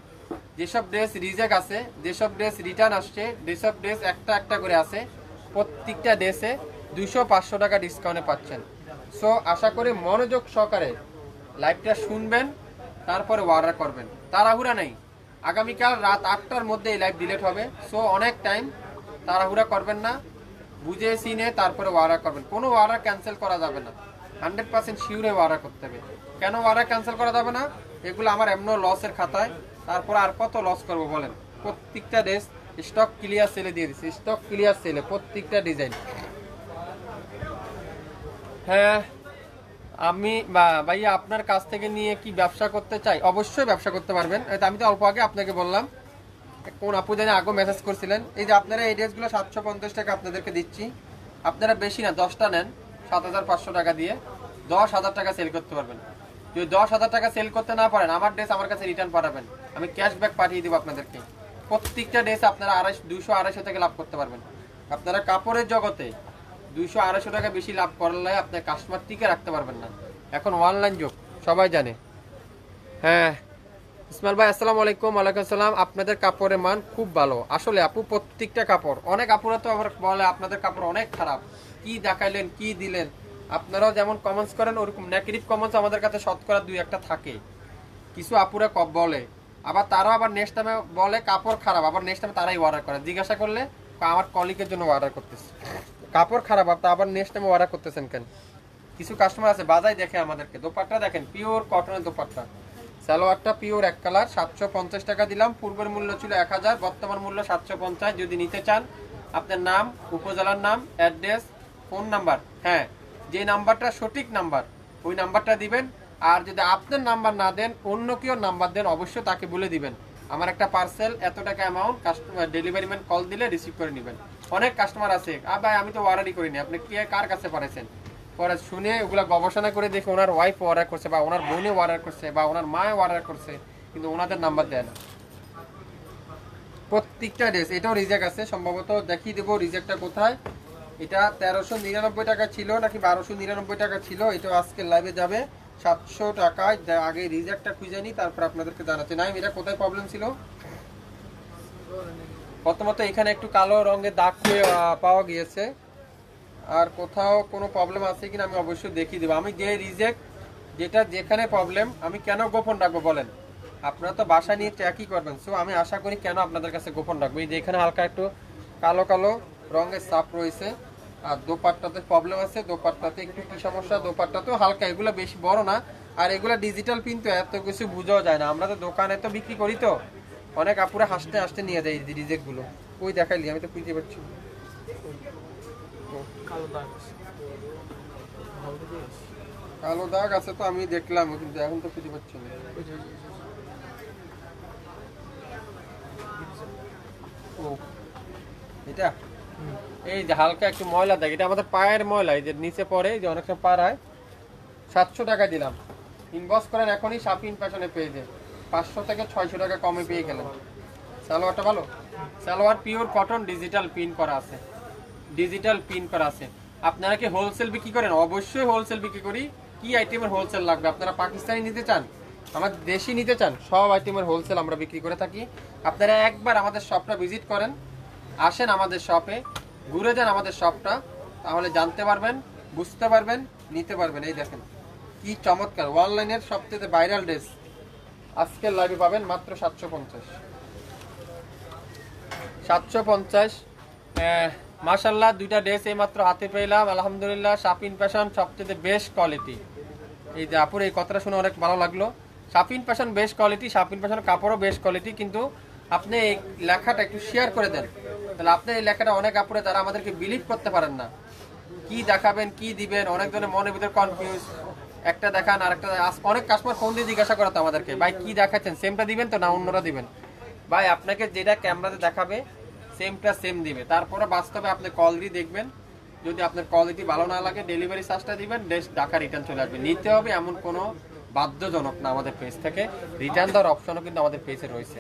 যেসব ড্রেস রিজেক্ট আছে, যেসব ড্রেস রিটার্ন আসছে, যেসব ড্রেস একটা একটা করে আছে, প্রত্যেকটা ড্রেসে 200-500 টাকা ডিসকাউন্টে পাচ্ছেন। সো আশা করি মনোযোগ সহকারে লাইভটা শুনবেন, তারপরে অর্ডার করবেন। তাড়াহুড়া নেই, আগামীকাল রাত 8টার মধ্যে এই লাইভ ডিলিট হবে। সো অনেক টাইম, তাড়াহুড়া করবেন না, বুঝে সিনে তারপরে অর্ডার করবেন। কোনো অর্ডার ক্যান্সেল করা যাবে না, 100% শিওরে অর্ডার করতে হবে। কেন অর্ডার ক্যান্সেল করা যাবে না? এগুলো আমার এমনও লসের খাতায়, তারপর আর কত লস করবো বলেন? প্রত্যেকটা ড্রেস স্টক ক্লিয়ার সেলে দিয়ে দিচ্ছি, স্টক ক্লিয়ার সেলে প্রত্যেকটা ডিজাইন। হ্যাঁ, আমি ভাইয়া আপনার কাছ থেকে নিয়ে কি ব্যবসা করতে চাই? অবশ্যই ব্যবসা করতে পারবেন। আমি তো অল্প আগে আপনাকে বললাম, কোন আপু জানি আগে মেসেজ করছিলেন। এই যে আপনারা এই ড্রেসগুলো 750 টাকা আপনাদেরকে দিচ্ছি, আপনারা বেশি না 10টা নেন 7500 টাকা দিয়ে 10,000 টাকা সেল করতে পারবেন। যদি 10,000 টাকা সেল করতে না পারেন, আমার ড্রেস আমার কাছে রিটার্ন পাঠাবেন, আমি ক্যাশব্যাক পাঠিয়ে দেবো আপনাদেরকে। প্রত্যেকটা ড্রেস আপনারা 200-250 থেকে লাভ করতে পারবেন। আপনারা কাপড়ের জগতে 200-250 টাকা বেশি লাভ করলে আপনার কাস্টমার টিকে রাখতে পারবেন না। এখন অনলাইন যুগ, সবাই জানে। হ্যাঁ ইসমাইল ভাই, আসসালামু আলাইকুম। ওয়ালাইকুম আসসালাম। আপনাদের কাপড়ের মান খুব ভালো। আসলে আপু প্রত্যেকটা কাপড়, অনেক আপুরা তো আবার বলে আপনাদের কাপড় অনেক খারাপ, কি দেখাইলেন কি দিলেন। আপনারাও যেমন কমেন্টস করেন, ওরকম নেগেটিভ কমেন্টস আমাদের কাছে শতকরা 2-1টা থাকে। কিছু আপুরা বলে আবার তারাও আবার নেক্সট টাইমে বলে কাপড় খারাপ, আবার নেক্সট টাইমে তারাই অর্ডার করে। জিজ্ঞাসা করলে আমার কলিগের জন্য অর্ডার করতেছে, কাপড় খারাপ আপনি আবার নেক্সট টাইমে অর্ডার করতেছেন কেন? কিছু কাস্টমার আছে বাজাই দেখে আমাদেরকে। দোপাট্টা দেখেন, পিওর কটনের দোপাট্টা, সালোয়ারটা পিওর এক কালার, 750 টাকা দিলাম। পূর্বের মূল্য ছিল 1000, বর্তমান মূল্য 750। যদি নিতে চান আপনার নাম, উপজেলার নাম, অ্যাড্রেস, ফোন নাম্বার, হ্যাঁ যে নাম্বারটা সঠিক নাম্বার ওই নাম্বারটা দিবেন। আর যদি আপনার নাম্বার না দেন, অন্য কেউ নাম্বার দেন, অবশ্যই তাকে বলে দিবেন আমার একটা পার্সেল এত টাকা amount, customer delivery man call দিলে রিসিভ করে নেবেন। অনেক কাস্টমার আছে ভাই আমি তো অর্ডারই করিনি, আপনি কে কার কাছে পাঠাইছেন? পরে শুনে ওগুলা গবেষণা করে দেখে ওনার ওয়াইফ অর্ডার করছে, বা ওনার বোনে অর্ডার করছে, বা ওনার মায়ে অর্ডার করছে, কিন্তু ওনাদের নাম্বার দেয় না। প্রত্যেকটা ড্রেস, এটাও রিজেক্ট আছে সম্ভবত, দেখিয়ে দেবো রিজেক্টটা কোথায়। এটা 1399 টাকা ছিল নাকি 1299 টাকা ছিল, এটা আজকে লাইভে যাবে 700 টাকায়। আগে রিজেক্টটা খুঁজে নিই, তারপর আপনাদেরকে জানাচ্ছি। নাই এটা কোথায় প্রবলেম ছিল? প্রথমত এখানে একটু কালো রঙের দাগ পাওয়া গিয়েছে, আর কোথাও কোনো প্রবলেম আছে কিনা আমি অবশ্যই দেখিয়ে দেবো। আমি যে রিজেক্ট, যেটা যেখানে প্রবলেম, আমি কেন গোপন রাখবো বলেন? আপনারা তো বাসা নিয়ে ট্র্যাকই করবেন, সো আমি আশা করি কেন আপনাদের কাছে গোপন রাখবো। এই যে এখানে হালকা একটু কালো কালো রঙের ছাপ রয়েছে, আর দোপাট্টাতে প্রবলেম আছে। দোপাট্টাতে একটু কি সমস্যা, দোপাট্টাতেও হালকা, এগুলো বেশি বড় না। আর এগুলো ডিজিটাল প্রিন্ট, তো এত কিছু বোঝাও যায় না। আমরা তো দোকানে তো বিক্রি করি, তো অনেক আপুরা হাসতে হাসতে নিয়ে যায় এই রিজেক্টগুলো। ওই দেখাইলি, আমি তো খুঁজে পাচ্ছি। কালো দাগ আছে তো আমি দেখলাম, কিন্তু এখন তো খুঁজে পাচ্ছি না। ও এটা এই যে হালকা একটু ময়লা দাগ, এটা আমাদের পায়ের ময়লা, এই যে নিচে পড়ে, এই যে অনেক সময় পা হয়। 700 টাকা দিলাম, ইনবক্স করেন এখনই শাপিং ফ্যাশনে পেজে, 500 থেকে 600 টাকা কমে পেয়ে গেলেন। সালোয়ারটা ভালো, salwar pure cotton, digital print করা আছে, ডিজিটাল প্রিন্ট করা আছে। আপনারা কি হোলসেল বিক্রি করেন? অবশ্যই হোলসেল বিক্রি করি। কি আইটেমের হোলসেল লাগবে? আপনারা পাকিস্তানি নিতে চান, আমাদের দেশি নিতে চান, সব আইটেমের হোলসেল আমরা বিক্রি করে থাকি। আপনারা একবার আমাদের শপটা ভিজিট করেন, আসেন আমাদের শপে, ঘুরে যান আমাদের শপটা, তাহলে জানতে পারবেন, বুঝতে পারবেন, নিতে পারবেন। এই দেখেন কি চমৎকার অনলাইনের সবচেয়ে ভাইরাল ড্রেস, আজকের লাইভে পাবেন মাত্র 750। 750 মাশাআল্লাহ, দুইটা ড্রেস এই মাত্র হাতে পেলাম, আলহামদুলিল্লাহ। শাপিন ফ্যাশন সবচেয়ে বেস্ট কোয়ালিটি। এই যে আপুর এই কথাটা শুনে অনেক ভালো লাগলো। শাপিন ফ্যাশন বেস্ট কোয়ালিটি, শাপিন ফ্যাশন কাপড়ও বেস্ট কোয়ালিটি, কিন্তু আপনি এই লেখাটা একটু শেয়ার করে দেন, তাহলে আপনি এই লেখাটা অনেক আপুরে যারা আমাদেরকে বিলিভ করতে পারেন না, কি দেখাবেন কি দিবেন, অনেক জনের মনের ভিতরে কনফিউজ, একটা দেখান আর একটা। অনেক কাস্টমার ফোন দিয়ে জিজ্ঞাসা করে তো আমাদেরকে, ভাই কি দেখাচ্ছেন, সেমটা দিবেন তো না অন্যরা দিবেন? ভাই আপনাকে যেটা ক্যামেরাতে দেখাবে সেমটা সেম দিবে, তারপরে বাস্তবে আপনি কল দিয়ে দেখবেন। যদি আপনার কোয়ালিটি ভালো না লাগে, ডেলিভারি চার্জটা দিবেন, ঢাকা রিটার্ন চলে আসবে। নিতে হবে এমন কোনো বাধ্যজনক না, আমাদের পেজ থেকে রিটার্ন দেওয়ার অপশনও কিন্তু আমাদের পেজে রয়েছে।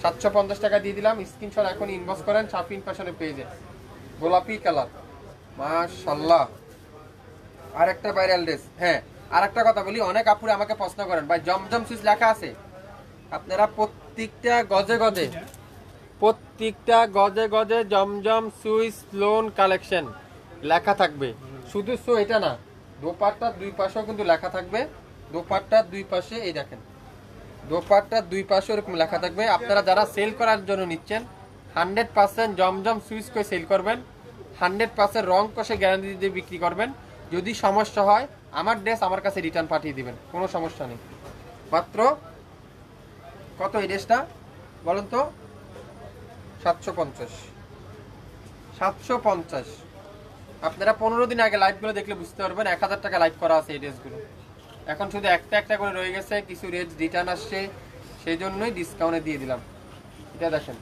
750 টাকা দিয়ে দিলাম, স্ক্রিনশট এখন ইনবক্স করেন শাপিন ফ্যাশনের পেজে। গোলাপি কালার, মাশাআল্লাহ, আরেকটা ভাইরাল ড্রেস। হ্যাঁ আরেকটা কথা বলি, অনেক আপুরে আমাকে প্রশ্ন করেন ভাই জমজম সুইচ লেখা আছে? আপনারা প্রত্যেকটা গজে গজে, প্রত্যেকটা গজে গজে জমজম সুইচ লোন কালেকশন লেখা থাকবে। শুধু সো এটা না, দোপাট্টার দুই পাশেও কিন্তু লেখা থাকবে। দোপাট্টার দুই পাশে এই দেখেন, দোপাট্টার দুই পাশে এরকম লেখা থাকবে। আপনারা যারা সেল করার জন্য নিচ্ছেন, 100% জমজম সুইচ করে সেল করবেন, 100% রং কষে গ্যারান্টি দিয়ে বিক্রি করবেন। যদি সমস্যা হয় আমার ড্রেস আমার কাছে রিটার্ন পাঠিয়ে দিবেন, কোনো সমস্যা নেই। মাত্র কত এই ড্রেসটা বলুন তো? 750। 750। আপনারা 15 দিন আগে লাইভগুলো দেখলে বুঝতে পারবেন 1000 টাকা লাইভ করা আছে এই ড্রেসগুলো। এখন শুধু একটা একটা করে রয়ে গেছে, কিছু রেট রিটার্ন আসছে, সেই জন্যই ডিসকাউন্টে দিয়ে দিলাম। এটা দেখেন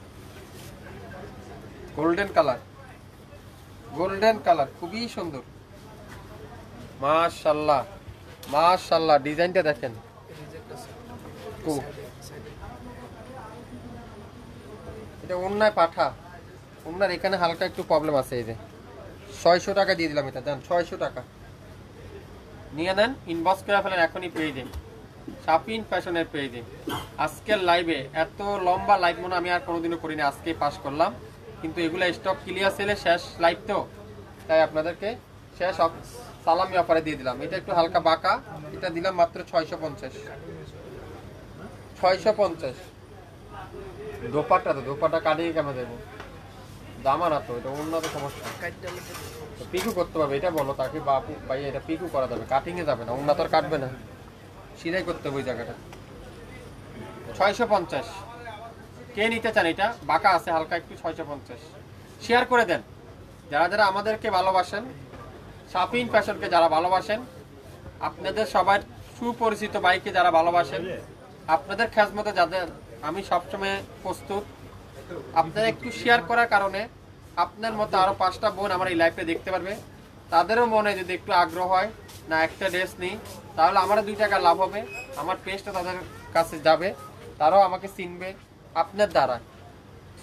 গোল্ডেন কালার, গোল্ডেন কালার খুবই সুন্দর, মাশাআল্লাহ মাশাআল্লাহ। ডিজাইনটা দেখেন, এটা অন্যায় পাঠা, ওনার এখানে হালকা একটু প্রবলেম আছে। এই যে 600 টাকা দিয়ে দিলাম, এটা দেন 600 টাকা নিয়ে নেন, ইনবক্স করে ফেলেন এখনই পেজে, শাপিন ফ্যাশনের পেজে। আজকের লাইভে এত লম্বা লাইভ মনে আমি আর কোনোদিনও করিনি, আজকেই পাস করলাম। কিন্তু এগুলো স্টক ক্লিয়ার সেলে শেষ লাইভ তো, তাই আপনাদেরকে শেষ সালামি অফারে দিয়ে দিলাম। এটা একটু হালকা বাঁকা, এটা দিলাম মাত্র 650। 650 দোপাট্টা তো দোপাট্টা কাটিয়ে কেমন দেবো জামা না তো এটা উন্নত সমস্যা তো পিকু করতে পারবে এটা বলো তাকে বাপু ভাই এটা পিকু করা যাবে কাটিং এ যাবে না উন্নত আর কাটবে না সিলাই করতে হবে ওই জায়গাটা 650 কে নিতে চান এটা বাঁকা আছে হালকা একটু 650 শেয়ার করে দেন যারা যারা আমাদেরকে ভালোবাসেন শাপিন ফ্যাশনকে যারা ভালোবাসেন আপনাদের সবার সুপরিচিত বাইকে যারা ভালোবাসেন আপনাদের খেজমতে যাদের আমি সবসময় প্রস্তুত আপনারা একটু শেয়ার করার কারণে আপনার মতো আরো 5টা বোন আমার এই লাইভে দেখতে পারবে তাদেরও মনে যদি একটু আগ্রহ হয় না একটা ড্রেস নিই তাহলে আমারও 2 টাকা লাভ হবে আমার পেজটা তাদের কাছে যাবে তারাও আমাকে চিনবে আপনার দ্বারা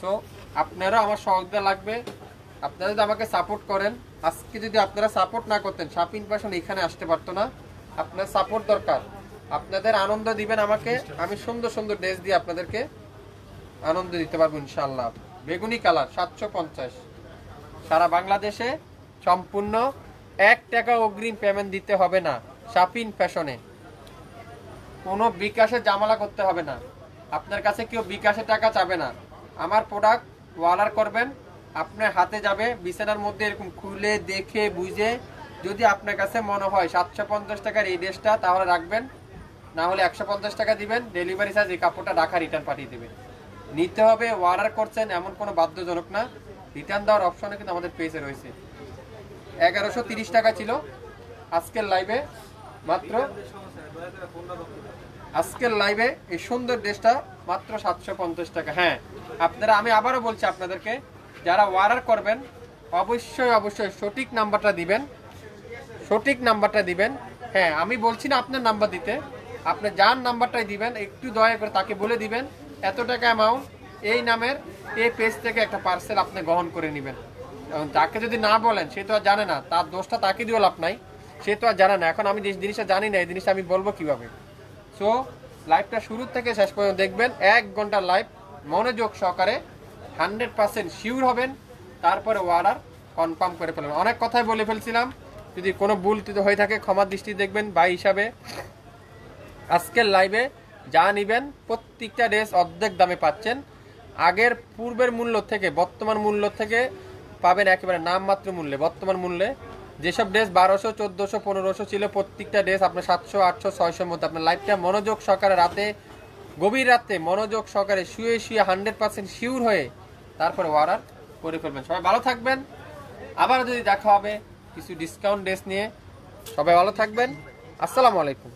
সো আপনারাও আমার সহযোগিতা লাগবে আপনারা যদি আমাকে সাপোর্ট করেন আজকে যদি আপনারা সাপোর্ট না করতেন শাপিন ফ্যাশন এখানে আসতে পারতো না আপনার সাপোর্ট দরকার আপনাদের আনন্দ দিবেন আমাকে আমি সুন্দর সুন্দর ড্রেস দিয়ে আপনাদেরকে আনন্দ দিতে পারবো ইনশাআল্লাহ বেগুনি কালার 750 সারা বাংলাদেশে সম্পূর্ণ 1 টাকা অগ্রিম পেমেন্ট দিতে হবে না শাপিন ফ্যাশনে কোনো বিকাশে জামালা করতে হবে না আপনার কাছে কেউ বিকাশে টাকা চাবে না আমার প্রোডাক্ট অর্ডার করবেন আপনার হাতে যাবে বিছানার মধ্যে এরকম খুলে দেখে বুঝে যদি আপনার কাছে মনে হয় 750 টাকার এই ড্রেসটা তাহলে রাখবেন না হলে 150 টাকা দিবেন ডেলিভারি চার্জ এই কাপড়টা ঢাকা রিটার্ন পাঠিয়ে দেবেন নিতে হবে অর্ডার করছেন এমন কোনো বাধ্যজনক না রিটার্ন দেওয়ার অপশনে কিন্তু আমাদের পেজে রয়েছে 1130 টাকা ছিল আজকের লাইভে মাত্র আজকের লাইভে এই সুন্দর ড্রেসটা মাত্র 750 টাকা হ্যাঁ আপনারা আমি আবারও বলছি আপনাদেরকে যারা অর্ডার করবেন অবশ্যই অবশ্যই সঠিক নাম্বারটা দিবেন হ্যাঁ আমি বলছি না আপনার নাম্বার দিতে আপনি যার নাম্বারটাই দিবেন একটু দয়া করে তাকে বলে দিবেন এত টাকা অ্যামাউন্ট এই নামের এই পেজ থেকে একটা পার্সেল আপনি গ্রহণ করে নেবেন তাকে যদি না বলেন সে তো আর জানে না তার দোষটা তাকে দিয়েও লাভ নাই সে তো আর জানে না এখন আমি যে জিনিসটা জানি না এই জিনিসটা আমি বলবো কিভাবে সো লাইভটা শুরু থেকে শেষ পর্যন্ত দেখবেন 1 ঘন্টা লাইভ মনোযোগ সহকারে 100% শিওর হবেন তারপরে অর্ডার কনফার্ম করে ফেলবেন অনেক কথাই বলে ফেলছিলাম যদি কোনো ভুল হয়ে থাকে ক্ষমা দৃষ্টি দেখবেন ভাই হিসাবে আজকের লাইভে যা নিবেন প্রত্যেকটা ড্রেস অর্ধেক দামে পাচ্ছেন আগের পূর্বের মূল্য থেকে বর্তমান মূল্য থেকে পাবেন একেবারে নামমাত্র মূল্যে বর্তমান মূল্যে যেসব ড্রেস 1200 1400 1500 ছিল প্রত্যেকটা ড্রেস আপনার 700 800 600 মধ্যে আপনার লাইভটা মনোযোগ সহকারে রাতে গভীর রাতে মনোযোগ সহকারে শুয়ে 100% শিওর হয়ে তারপরে অর্ডার করে ফেলবেন সবাই ভালো থাকবেন আবার যদি দেখা হবে কিছু ডিসকাউন্ট ড্রেস নিয়ে সবাই ভালো থাকবেন আসসালামু আলাইকুম